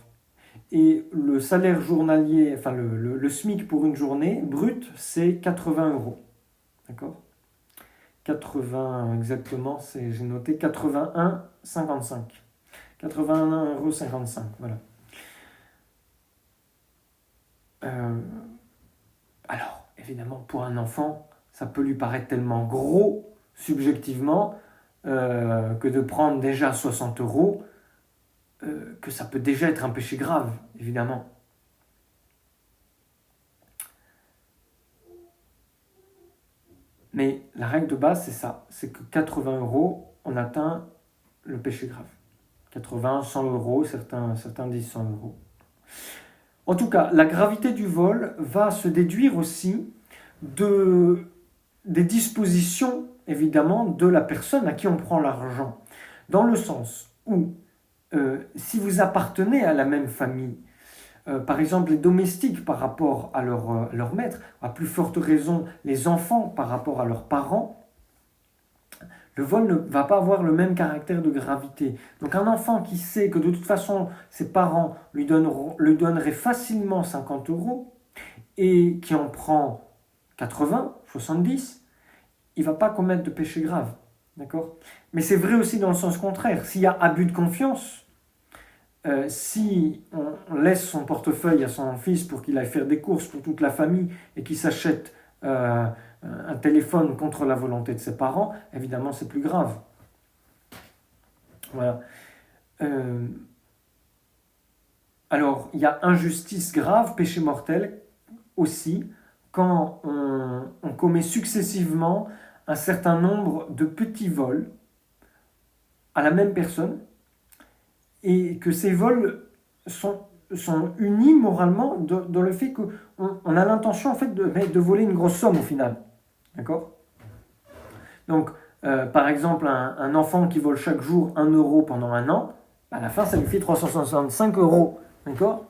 Speaker 1: Et le salaire journalier, enfin le SMIC pour une journée brut, c'est 80 euros. D'accord ? 80 exactement, j'ai noté 81,55. 81,55 €, voilà. Alors, évidemment, pour un enfant, ça peut lui paraître tellement gros, subjectivement, que de prendre déjà 60 euros, que ça peut déjà être un péché grave, évidemment. Mais la règle de base, c'est ça, c'est que 80 euros, on atteint le péché grave. 80, 100 euros, certains disent 100 euros. En tout cas, la gravité du vol va se déduire aussi des dispositions, évidemment, de la personne à qui on prend l'argent. Dans le sens où, si vous appartenez à la même famille, par exemple les domestiques par rapport à leur maître, à plus forte raison les enfants par rapport à leurs parents, le vol ne va pas avoir le même caractère de gravité. Donc un enfant qui sait que de toute façon ses parents lui donneraient facilement 50 euros et qui en prend 80, 70, il ne va pas commettre de péché grave. D'accord ? Mais c'est vrai aussi dans le sens contraire. S'il y a abus de confiance, si on laisse son portefeuille à son fils pour qu'il aille faire des courses pour toute la famille et qu'il s'achète un téléphone contre la volonté de ses parents, évidemment c'est plus grave. Voilà. Alors, il y a injustice grave, péché mortel aussi, quand on commet successivement un certain nombre de petits vols à la même personne, et que ces vols sont unis moralement dans le fait qu'on a l'intention en fait de voler une grosse somme au final. D'accord ? Donc, par exemple, un enfant qui vole chaque jour 1 euro pendant un an, à la fin, ça lui fait 365 euros. D'accord ?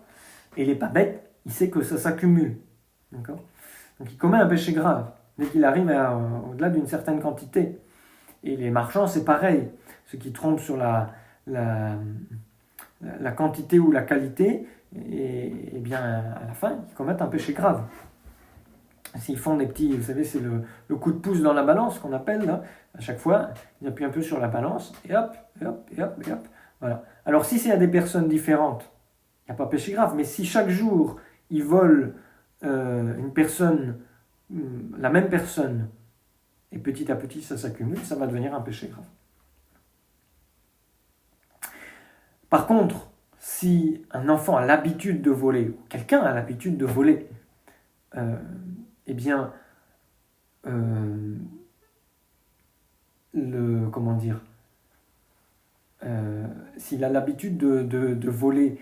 Speaker 1: Et il n'est pas bête, il sait que ça s'accumule. D'accord ? Donc, il commet un péché grave dès qu'il arrive au-delà d'une certaine quantité. Et les marchands, c'est pareil. Ceux qui trompent sur la quantité ou la qualité, et bien à la fin, ils commettent un péché grave. S'ils font des petits, vous savez, c'est le coup de pouce dans la balance qu'on appelle, là. À chaque fois, ils appuient un peu sur la balance, et hop, et hop, et hop, et hop. Voilà. Alors si c'est à des personnes différentes, il n'y a pas péché grave, mais si chaque jour, ils volent une personne, la même personne, et petit à petit ça s'accumule, ça va devenir un péché grave. Par contre, si un enfant a l'habitude de voler, ou quelqu'un a l'habitude de voler, eh bien, s'il a l'habitude de voler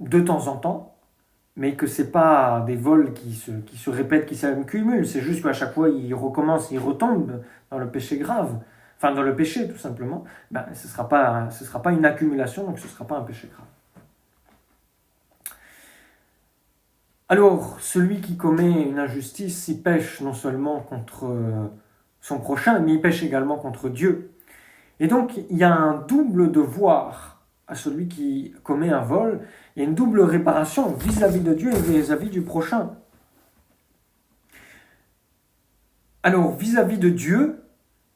Speaker 1: de temps en temps, mais que c'est pas des vols qui se répètent, qui s'accumulent, c'est juste qu'à chaque fois il recommence, il retombe dans le péché grave, enfin dans le péché tout simplement, ben, ce sera pas une accumulation, donc ce ne sera pas un péché grave. Alors, celui qui commet une injustice, il pêche non seulement contre son prochain, mais il pêche également contre Dieu. Et donc, il y a un double devoir à celui qui commet un vol, il y a une double réparation vis-à-vis de Dieu et vis-à-vis du prochain. Alors, vis-à-vis de Dieu,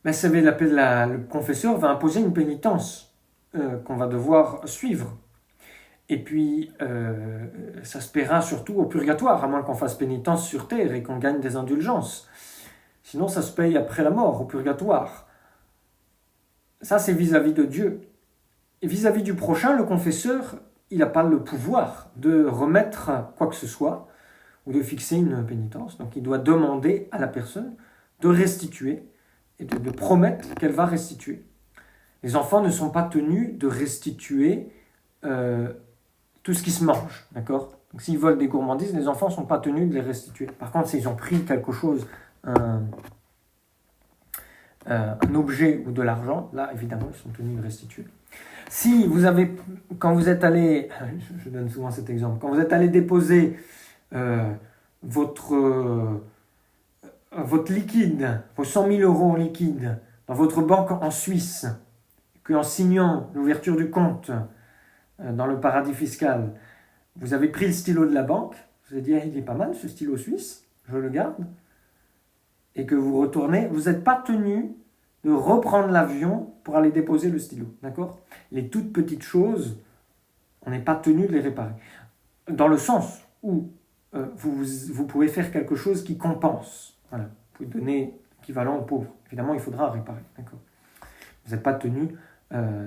Speaker 1: ben, le confesseur va imposer une pénitence qu'on va devoir suivre. Et puis, ça se paiera surtout au purgatoire, à moins qu'on fasse pénitence sur terre et qu'on gagne des indulgences. Sinon, ça se paye après la mort, au purgatoire. Ça, c'est vis-à-vis de Dieu. Et vis-à-vis du prochain, le confesseur, il n'a pas le pouvoir de remettre quoi que ce soit ou de fixer une pénitence. Donc, il doit demander à la personne de restituer et de promettre qu'elle va restituer. Les enfants ne sont pas tenus de restituer tout ce qui se mange, d'accord? Donc s'ils volent des gourmandises, les enfants ne sont pas tenus de les restituer. Par contre, s'ils ont pris quelque chose, un objet ou de l'argent, là, évidemment, ils sont tenus de restituer. Si vous avez, quand vous êtes allé, je donne souvent cet exemple, quand vous êtes allé déposer votre liquide, vos 100 000 euros en liquide, dans votre banque en Suisse, qu'en signant l'ouverture du compte dans le paradis fiscal, vous avez pris le stylo de la banque, vous avez dit, il est pas mal ce stylo suisse, je le garde, et que vous retournez, vous n'êtes pas tenu de reprendre l'avion pour aller déposer le stylo, d'accord? Les toutes petites choses, on n'est pas tenu de les réparer. Dans le sens où vous pouvez faire quelque chose qui compense. Voilà. Vous pouvez donner l'équivalent aux pauvres. Évidemment, il faudra réparer, d'accord? Vous n'êtes pas tenu de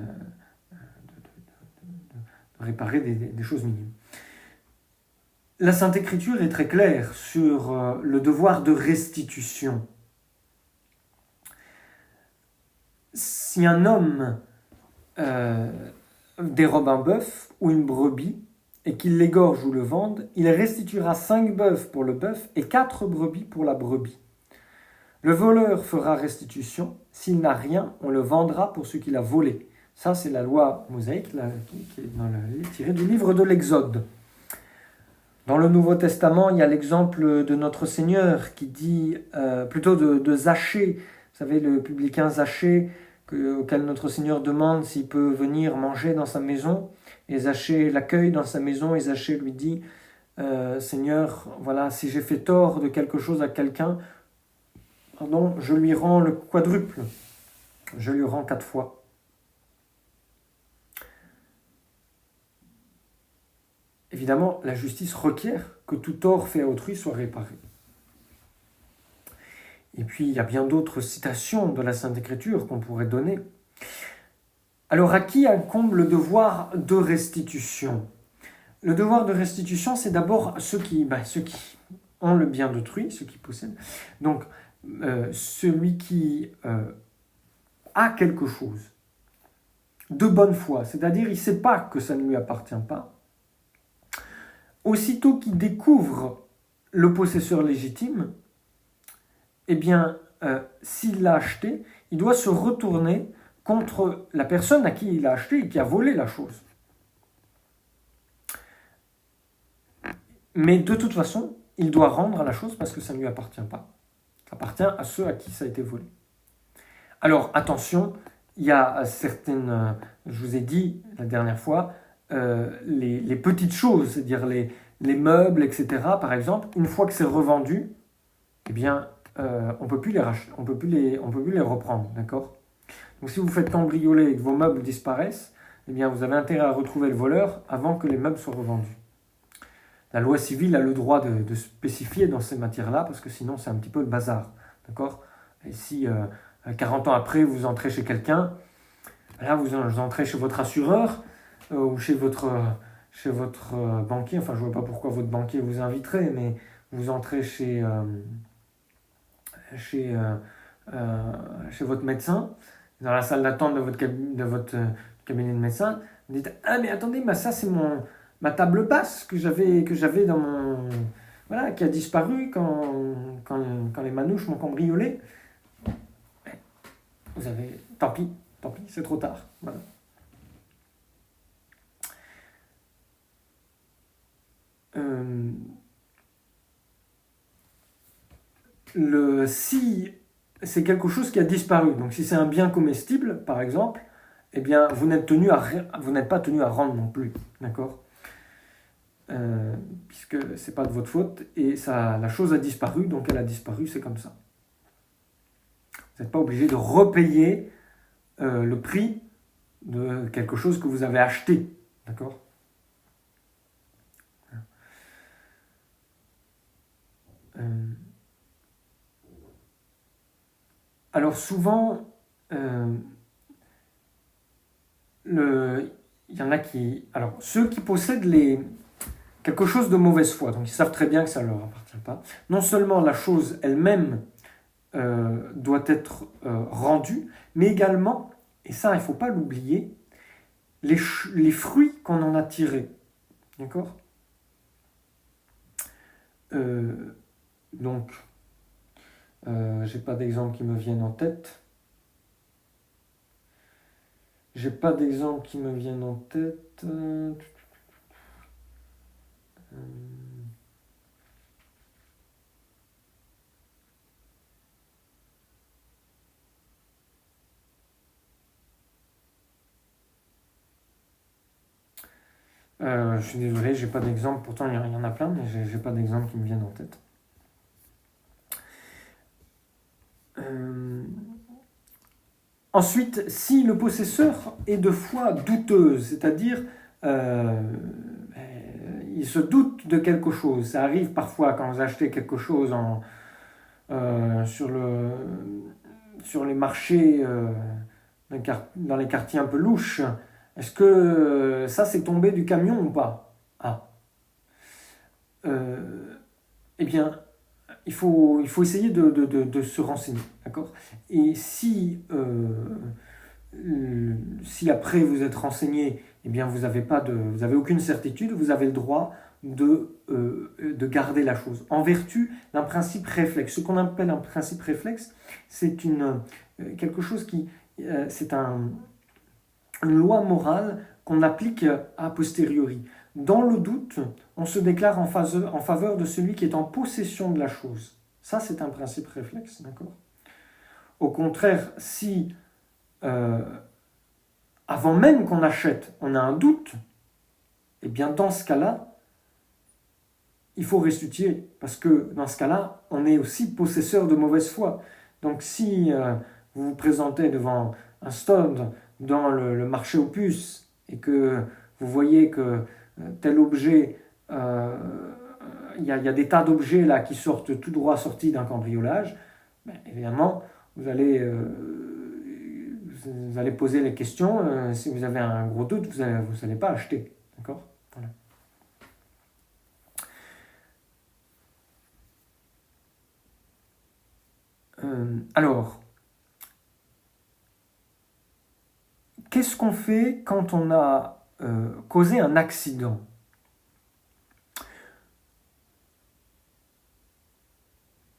Speaker 1: réparer des choses minimes. La Sainte Écriture est très claire sur le devoir de restitution. Si un homme dérobe un bœuf ou une brebis et qu'il l'égorge ou le vende, il restituera 5 bœufs pour le bœuf et 4 brebis pour la brebis. Le voleur fera restitution. S'il n'a rien, on le vendra pour ce qu'il a volé. Ça, c'est la loi mosaïque qui est tirée du livre de l'Exode. Dans le Nouveau Testament, il y a l'exemple de notre Seigneur qui dit, plutôt de Zachée, vous savez, le publicain Zachée, auquel notre Seigneur demande s'il peut venir manger dans sa maison. Et Zachée l'accueille dans sa maison et Zachée lui dit, Seigneur, voilà, si j'ai fait tort de quelque chose à quelqu'un, pardon, je lui rends le quadruple, je lui rends 4 fois. Évidemment, la justice requiert que tout tort fait à autrui soit réparé. Et puis, il y a bien d'autres citations de la Sainte Écriture qu'on pourrait donner. Alors, à qui incombe le devoir de restitution? Le devoir de restitution, c'est d'abord ceux qui ont le bien d'autrui, ceux qui possèdent. Donc, celui qui a quelque chose de bonne foi, c'est-à-dire il ne sait pas que ça ne lui appartient pas, aussitôt qu'il découvre le possesseur légitime, eh bien, s'il l'a acheté, il doit se retourner contre la personne à qui il a acheté et qui a volé la chose. Mais de toute façon, il doit rendre la chose parce que ça ne lui appartient pas. Ça appartient à ceux à qui ça a été volé. Alors, attention, il y a certaines, je vous ai dit la dernière fois, les petites choses, c'est-à-dire les meubles, etc. Par exemple, une fois que c'est revendu, eh bien, on ne peut plus les racheter, on peut plus les reprendre, d'accord? Donc si vous faites cambrioler et que vos meubles disparaissent, eh bien, vous avez intérêt à retrouver le voleur avant que les meubles soient revendus. La loi civile a le droit de spécifier dans ces matières-là, parce que sinon c'est un petit peu le bazar, d'accord? Et si 40 ans après vous entrez chez quelqu'un, là vous entrez chez votre assureur ou chez votre banquier, enfin je ne vois pas pourquoi votre banquier vous inviterait, mais vous entrez chez votre médecin, dans la salle d'attente de votre cabinet de médecin, vous dites « Ah mais attendez, ça c'est ma table basse que j'avais dans mon... Voilà, qui a disparu quand les manouches m'ont cambriolé. » Vous avez... Tant pis, c'est trop tard. Voilà. Si c'est quelque chose qui a disparu, donc si c'est un bien comestible, par exemple, eh bien, vous n'êtes pas tenu à rendre non plus, d'accord? Puisque c'est pas de votre faute et la chose a disparu, donc elle a disparu, c'est comme ça. Vous n'êtes pas obligé de repayer le prix de quelque chose que vous avez acheté, d'accord? Alors souvent, il y en a qui... Alors, ceux qui possèdent quelque chose de mauvaise foi, donc ils savent très bien que ça ne leur appartient pas, non seulement la chose elle-même doit être rendue, mais également, et ça il ne faut pas l'oublier, les fruits qu'on en a tirés. D'accord? Donc, j'ai pas d'exemple qui me viennent en tête. J'ai pas d'exemple qui me viennent en tête. Je suis désolé, j'ai pas d'exemple. Pourtant, il y en a plein, mais j'ai pas d'exemple qui me viennent en tête. Ensuite, si le possesseur est de foi douteuse, c'est-à-dire il se doute de quelque chose, ça arrive parfois quand vous achetez quelque chose sur les marchés, dans les quartiers un peu louches, est-ce que ça c'est tombé du camion ou pas? Ah. Eh bien, il faut essayer de se renseigner, d'accord? Et si après vous êtes renseigné, eh bien vous avez aucune certitude, vous avez le droit de garder la chose. En vertu d'un principe réflexe. Ce qu'on appelle un principe réflexe, c'est quelque chose c'est une loi morale qu'on applique a posteriori. Dans le doute, on se déclare en faveur de celui qui est en possession de la chose. Ça, c'est un principe réflexe, d'accord? Au contraire, si avant même qu'on achète, on a un doute, eh bien dans ce cas-là, il faut restituer, parce que dans ce cas-là, on est aussi possesseur de mauvaise foi. Donc si vous vous présentez devant un stand dans le marché aux puces et que vous voyez que tel objet, il y a des tas d'objets là qui sortent tout droit sortis d'un cambriolage, ben, évidemment, vous allez poser les questions. Si vous avez un gros doute, vous n'allez pas acheter. D'accord? Voilà. Alors, qu'est-ce qu'on fait quand on a causé un accident?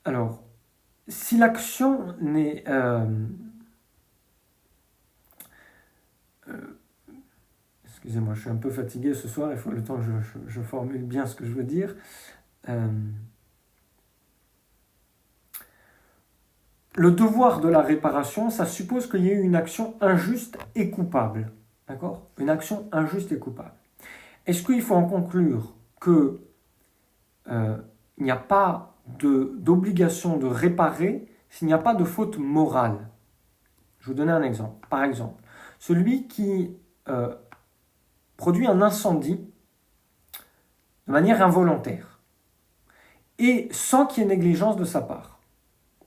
Speaker 1: Alors, si l'action n'est... excusez-moi, je suis un peu fatigué ce soir, il faut le temps que je formule bien ce que je veux dire. Le devoir de la réparation, ça suppose qu'il y ait eu une action injuste et coupable. D'accord? Une action injuste et coupable. Est-ce qu'il faut en conclure qu'il n'y a pas d'obligation de réparer s'il n'y a pas de faute morale? Je vais vous donner un exemple. Par exemple, celui qui produit un incendie de manière involontaire et sans qu'il y ait négligence de sa part.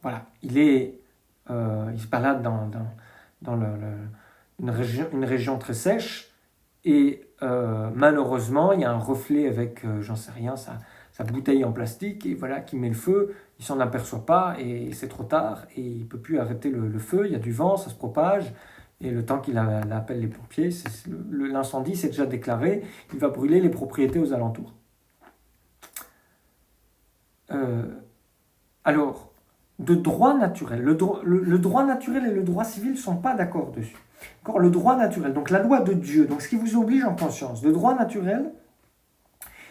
Speaker 1: Voilà, il se balade dans une région très sèche et malheureusement il y a un reflet avec, j'en sais rien, sa bouteille en plastique et voilà qui met le feu, il s'en aperçoit pas et c'est trop tard et il peut plus arrêter le feu, il y a du vent, ça se propage et le temps qu'il appelle les pompiers, l'incendie s'est déjà déclaré, il va brûler les propriétés aux alentours. Alors, de droit naturel. Le droit naturel et le droit civil ne sont pas d'accord dessus. Encore le droit naturel, donc la loi de Dieu, donc ce qui vous oblige en conscience. Le droit naturel,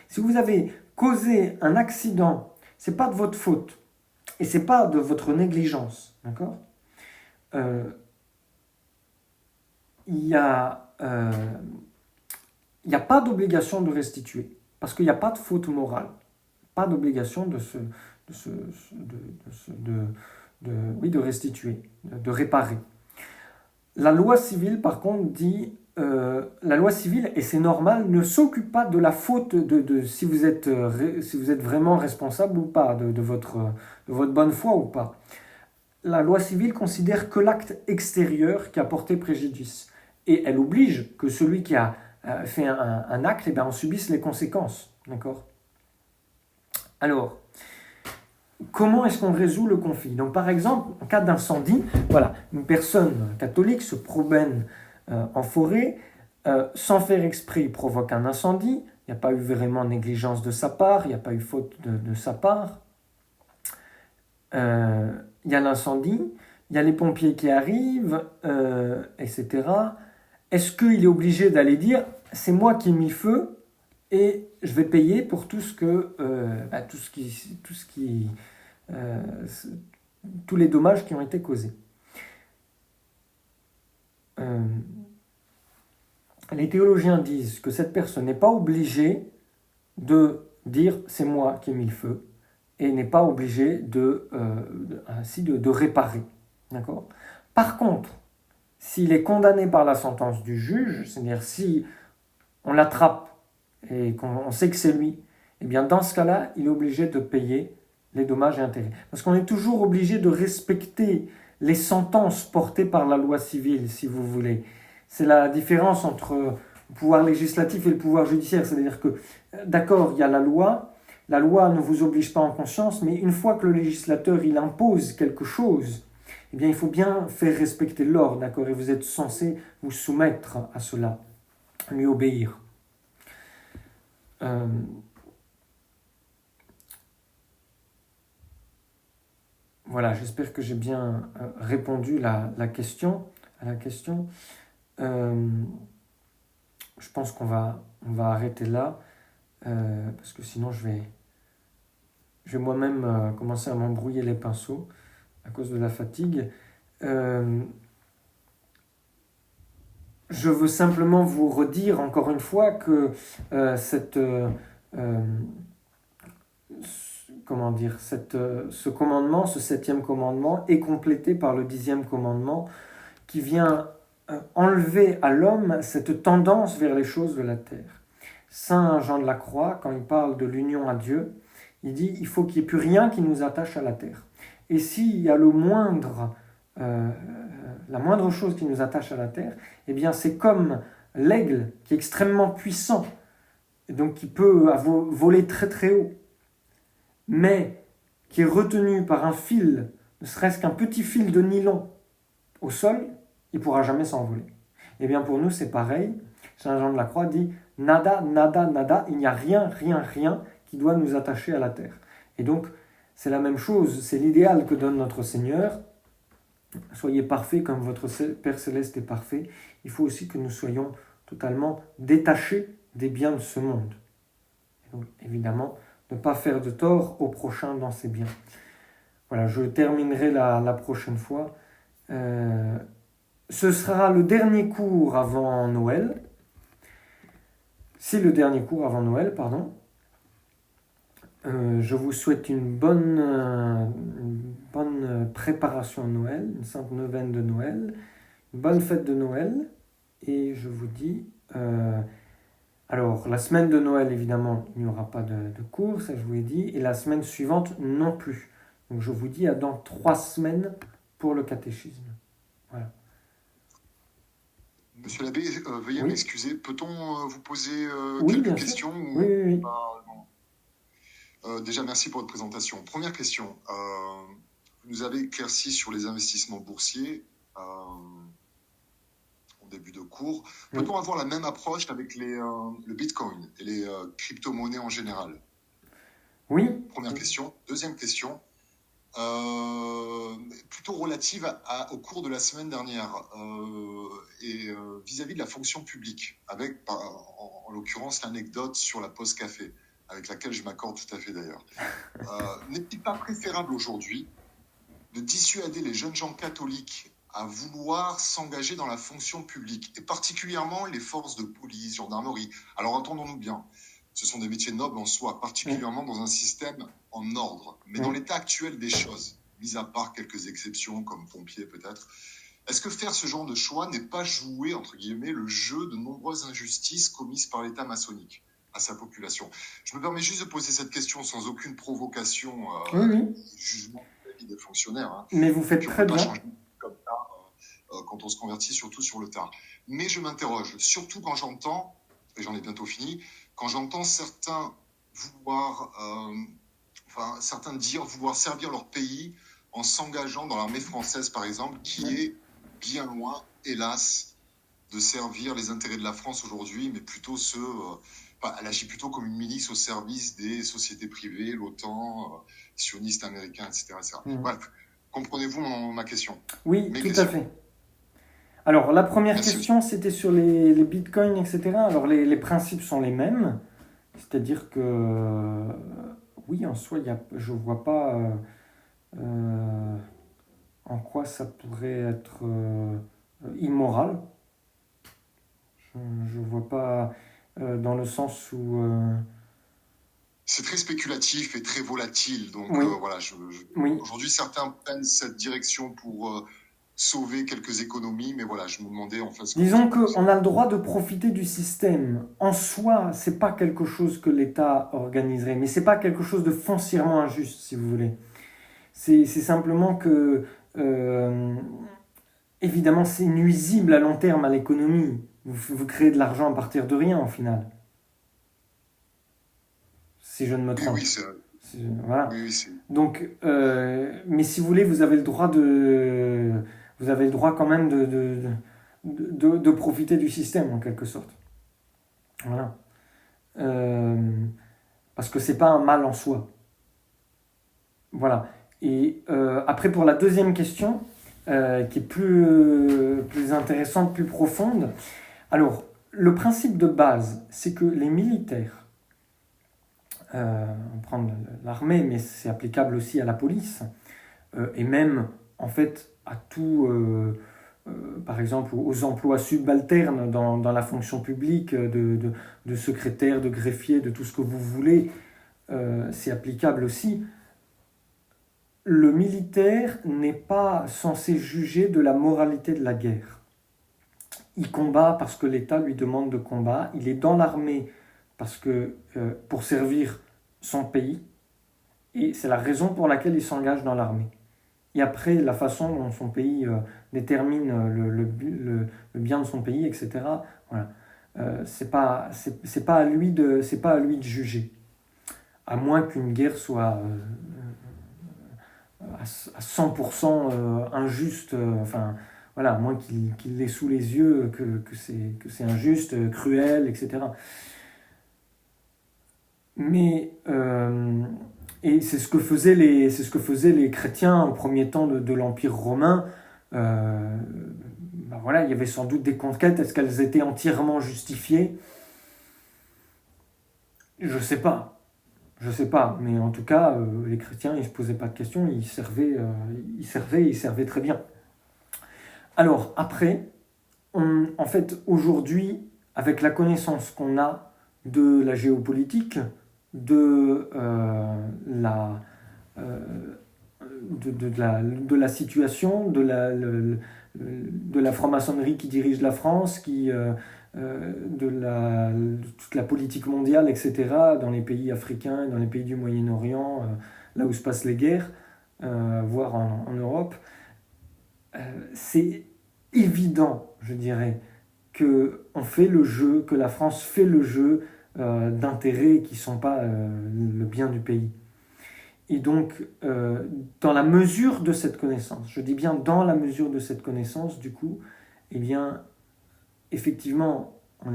Speaker 1: si vous avez causé un accident, ce n'est pas de votre faute et ce n'est pas de votre négligence. D'accord? Il n'y a pas d'obligation de restituer parce qu'il n'y a pas de faute morale. Pas d'obligation de restituer, de réparer. La loi civile, par contre, dit la loi civile, et c'est normal, ne s'occupe pas de la faute si vous êtes vraiment responsable ou pas, de votre bonne foi ou pas. La loi civile considère que l'acte extérieur qui a porté préjudice. Et elle oblige que celui qui a fait un acte, en subisse les conséquences. D'accord ? Alors, comment est-ce qu'on résout le conflit? Donc, par exemple, en cas d'incendie, voilà, une personne catholique se promène en forêt, sans faire exprès, il provoque un incendie, il n'y a pas eu vraiment négligence de sa part, il n'y a pas eu faute de sa part. Il y a l'incendie, il y a les pompiers qui arrivent, etc. Est-ce qu'il est obligé d'aller dire c'est moi qui ai mis le feu et je vais payer pour tous les dommages qui ont été causés. Les théologiens disent que cette personne n'est pas obligée de dire c'est moi qui ai mis le feu et n'est pas obligée de réparer. D'accord ? Par contre, s'il est condamné par la sentence du juge, c'est-à-dire si on l'attrape et qu'on sait que c'est lui, eh bien dans ce cas-là, il est obligé de payer les dommages et intérêts. Parce qu'on est toujours obligé de respecter les sentences portées par la loi civile, si vous voulez. C'est la différence entre le pouvoir législatif et le pouvoir judiciaire. C'est-à-dire que, d'accord, il y a la loi ne vous oblige pas en conscience, mais une fois que le législateur il impose quelque chose, eh bien il faut bien faire respecter l'ordre, d'accord, et vous êtes censé vous soumettre à cela, lui obéir. Voilà, j'espère que j'ai bien répondu à la question. Je pense qu'on va arrêter là, parce que sinon je vais moi-même commencer à m'embrouiller les pinceaux à cause de la fatigue. Je veux simplement vous redire encore une fois que ce commandement, ce 7e commandement, est complété par le 10e commandement qui vient enlever à l'homme cette tendance vers les choses de la terre. Saint Jean de la Croix, quand il parle de l'union à Dieu, il dit il faut qu'il n'y ait plus rien qui nous attache à la terre. Et s'il y a la moindre chose qui nous attache à la terre, eh bien c'est comme l'aigle qui est extrêmement puissant, et donc qui peut voler très très haut, mais qui est retenu par un fil, ne serait-ce qu'un petit fil de nylon au sol, il ne pourra jamais s'envoler. Eh bien pour nous c'est pareil. Saint Jean de la Croix dit nada, nada, nada, il n'y a rien, rien, rien qui doit nous attacher à la terre. Et donc c'est la même chose, c'est l'idéal que donne notre Seigneur. Soyez parfaits comme votre Père Céleste est parfait. Il faut aussi que nous soyons totalement détachés des biens de ce monde. Et donc évidemment, ne pas faire de tort au prochain dans ses biens. Voilà, je terminerai la prochaine fois. Ce sera le dernier cours avant Noël. C'est le dernier cours avant Noël, pardon. Je vous souhaite une bonne préparation à Noël, une sainte neuvaine de Noël, une bonne fête de Noël. Et je vous dis... alors, la semaine de Noël, évidemment, il n'y aura pas de cours, ça je vous l'ai dit. Et la semaine suivante, non plus. Donc je vous dis à dans 3 semaines pour le catéchisme. Voilà.
Speaker 2: Monsieur l'abbé, veuillez m'excuser. Peut-on vous poser
Speaker 1: oui,
Speaker 2: quelques questions
Speaker 1: ou... Oui.
Speaker 2: Déjà, merci pour votre présentation. Première question. Vous nous avez éclairci sur les investissements boursiers au début de cours. Peut-on avoir la même approche avec le Bitcoin et les crypto-monnaies en général?
Speaker 1: Oui.
Speaker 2: Première question. Deuxième question. Plutôt relative au cours de la semaine dernière et vis-à-vis de la fonction publique, avec en l'occurrence l'anecdote sur la pause café, avec laquelle je m'accorde tout à fait d'ailleurs. N'est-il pas préférable aujourd'hui de dissuader les jeunes gens catholiques à vouloir s'engager dans la fonction publique, et particulièrement les forces de police, gendarmerie? Alors entendons-nous bien, ce sont des métiers nobles en soi, particulièrement dans un système en ordre. Mais dans l'état actuel des choses, mis à part quelques exceptions comme pompiers peut-être, est-ce que faire ce genre de choix n'est pas jouer, entre guillemets, le jeu de nombreuses injustices commises par l'État maçonnique à sa population? Je me permets juste de poser cette question sans aucune provocation, jugement des fonctionnaires. Hein.
Speaker 1: Mais vous faites très bien.
Speaker 2: Comme ça, quand on se convertit, surtout sur le tard. Mais je m'interroge, surtout quand j'entends, et j'en ai bientôt fini, quand j'entends certains dire vouloir servir leur pays en s'engageant dans l'armée française, par exemple, qui est bien loin, hélas, de servir les intérêts de la France aujourd'hui, mais plutôt ceux, enfin, elle agit plutôt comme une milice au service des sociétés privées, l'OTAN, sionistes américains, etc., etc. Bref, comprenez-vous ma question?
Speaker 1: Oui,
Speaker 2: Mes
Speaker 1: tout à
Speaker 2: questions.
Speaker 1: fait. Alors, la première
Speaker 2: Merci, monsieur.
Speaker 1: question, c'était sur les bitcoins, etc. Alors, les principes sont les mêmes. C'est-à-dire que, oui, en soi, je ne vois pas euh, en quoi ça pourrait être immoral. Je ne vois pas dans le sens où...
Speaker 2: C'est très spéculatif et très volatile. Donc
Speaker 1: oui,
Speaker 2: voilà,
Speaker 1: oui.
Speaker 2: aujourd'hui, certains prennent cette direction pour sauver quelques économies, mais voilà, je me demandais en fait ce que vous
Speaker 1: Disons
Speaker 2: en pensez.
Speaker 1: qu'on a le droit de profiter du système. En soi, c'est pas quelque chose que l'État organiserait, mais c'est pas quelque chose de foncièrement injuste, si vous voulez. C'est simplement que, évidemment, c'est nuisible à long terme à l'économie. Vous créez de l'argent à partir de rien, au final, si je ne me
Speaker 2: Oui,
Speaker 1: trompe.
Speaker 2: oui,
Speaker 1: Voilà.
Speaker 2: oui, oui, c'est.
Speaker 1: Donc, mais si vous voulez, vous avez le droit vous avez le droit quand même de profiter du système, en quelque sorte. Voilà. Euh, Parce que c'est pas un mal en soi. Voilà. Et après, pour la deuxième question, qui est plus intéressante, plus profonde, alors, le principe de base, c'est que les militaires, on prend l'armée, mais c'est applicable aussi à la police, et même, en fait, à tout, par exemple, aux emplois subalternes dans la fonction publique, de secrétaire, de greffier, de tout ce que vous voulez, c'est applicable aussi. Le militaire n'est pas censé juger de la moralité de la guerre. Il combat parce que l'État lui demande de combattre. Il est dans l'armée parce que pour servir son pays. Et c'est la raison pour laquelle il s'engage dans l'armée. Et après, la façon dont son pays détermine le bien de son pays, etc. Voilà. C'est pas à lui de juger. À moins qu'une guerre soit à 100% injuste, enfin voilà, à moins qu'il l'ait sous les yeux, que c'est injuste, cruel, etc. Mais, et c'est ce que faisaient les chrétiens au premier temps de l'Empire romain. Ben voilà, il y avait sans doute des conquêtes, est-ce qu'elles étaient entièrement justifiées? Je sais pas. Je sais pas, mais en tout cas, les chrétiens, ils se posaient pas de questions, ils servaient très bien. Alors après, en fait, aujourd'hui, avec la connaissance qu'on a de la géopolitique, de, la, euh, de la situation, de la franc-maçonnerie qui dirige la France, de toute la politique mondiale, etc., dans les pays africains, dans les pays du Moyen-Orient, là où se passent les guerres, voire en Europe, c'est évident, je dirais, que on fait le jeu, que la France fait le jeu d'intérêts qui ne sont pas le bien du pays. Et donc, dans la mesure de cette connaissance, je dis bien dans la mesure de cette connaissance, du coup, eh bien, effectivement, on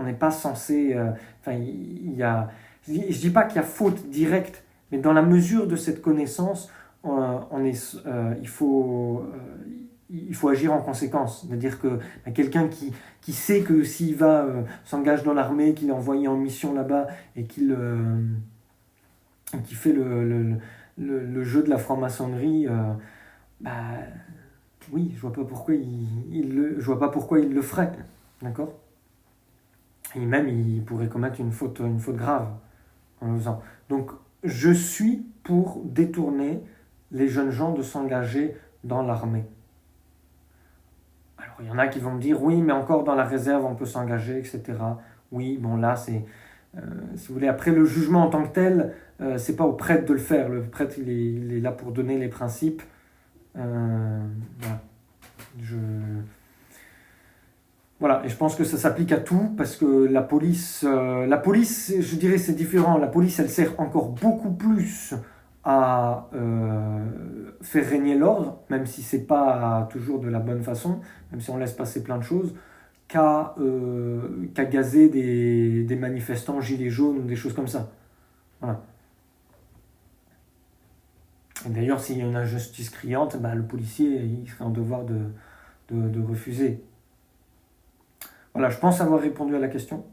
Speaker 1: n'est pas censé... Enfin, il y a... Je dis pas qu'il y a faute directe, mais dans la mesure de cette connaissance, il faut agir en conséquence. C'est-à-dire que quelqu'un qui sait que s'il va s'engage dans l'armée, qu'il est envoyé en mission là-bas et qui fait le jeu de la franc-maçonnerie, bah oui, je vois pas pourquoi je vois pas pourquoi il le ferait, d'accord? Et même il pourrait commettre une faute grave en le faisant. Donc je suis pour détourner les jeunes gens de s'engager dans l'armée. Alors il y en a qui vont me dire oui, mais encore dans la réserve on peut s'engager, etc. Oui, bon là c'est si vous voulez, après le jugement en tant que tel, c'est pas au prêtre de le faire. Le prêtre, il est là pour donner les principes. Voilà. Voilà, et je pense que ça s'applique à tout parce que la police, je dirais, c'est différent. La police, elle sert encore beaucoup plus à faire régner l'ordre, même si c'est pas toujours de la bonne façon, même si on laisse passer plein de choses. qu'à gazer des manifestants gilets jaunes ou des choses comme ça. Voilà. Et d'ailleurs, s'il y a une injustice criante, le policier il serait en devoir de refuser. Voilà, je pense avoir répondu à la question.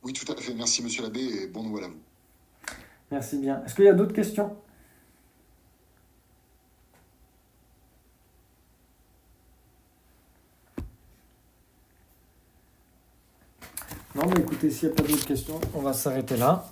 Speaker 2: Oui, tout à fait. Merci, monsieur l'abbé, et bonne nouvelle à vous.
Speaker 1: Merci bien. Est-ce qu'il y a d'autres questions? Non, mais écoutez, s'il n'y a pas d'autres questions, on va s'arrêter là.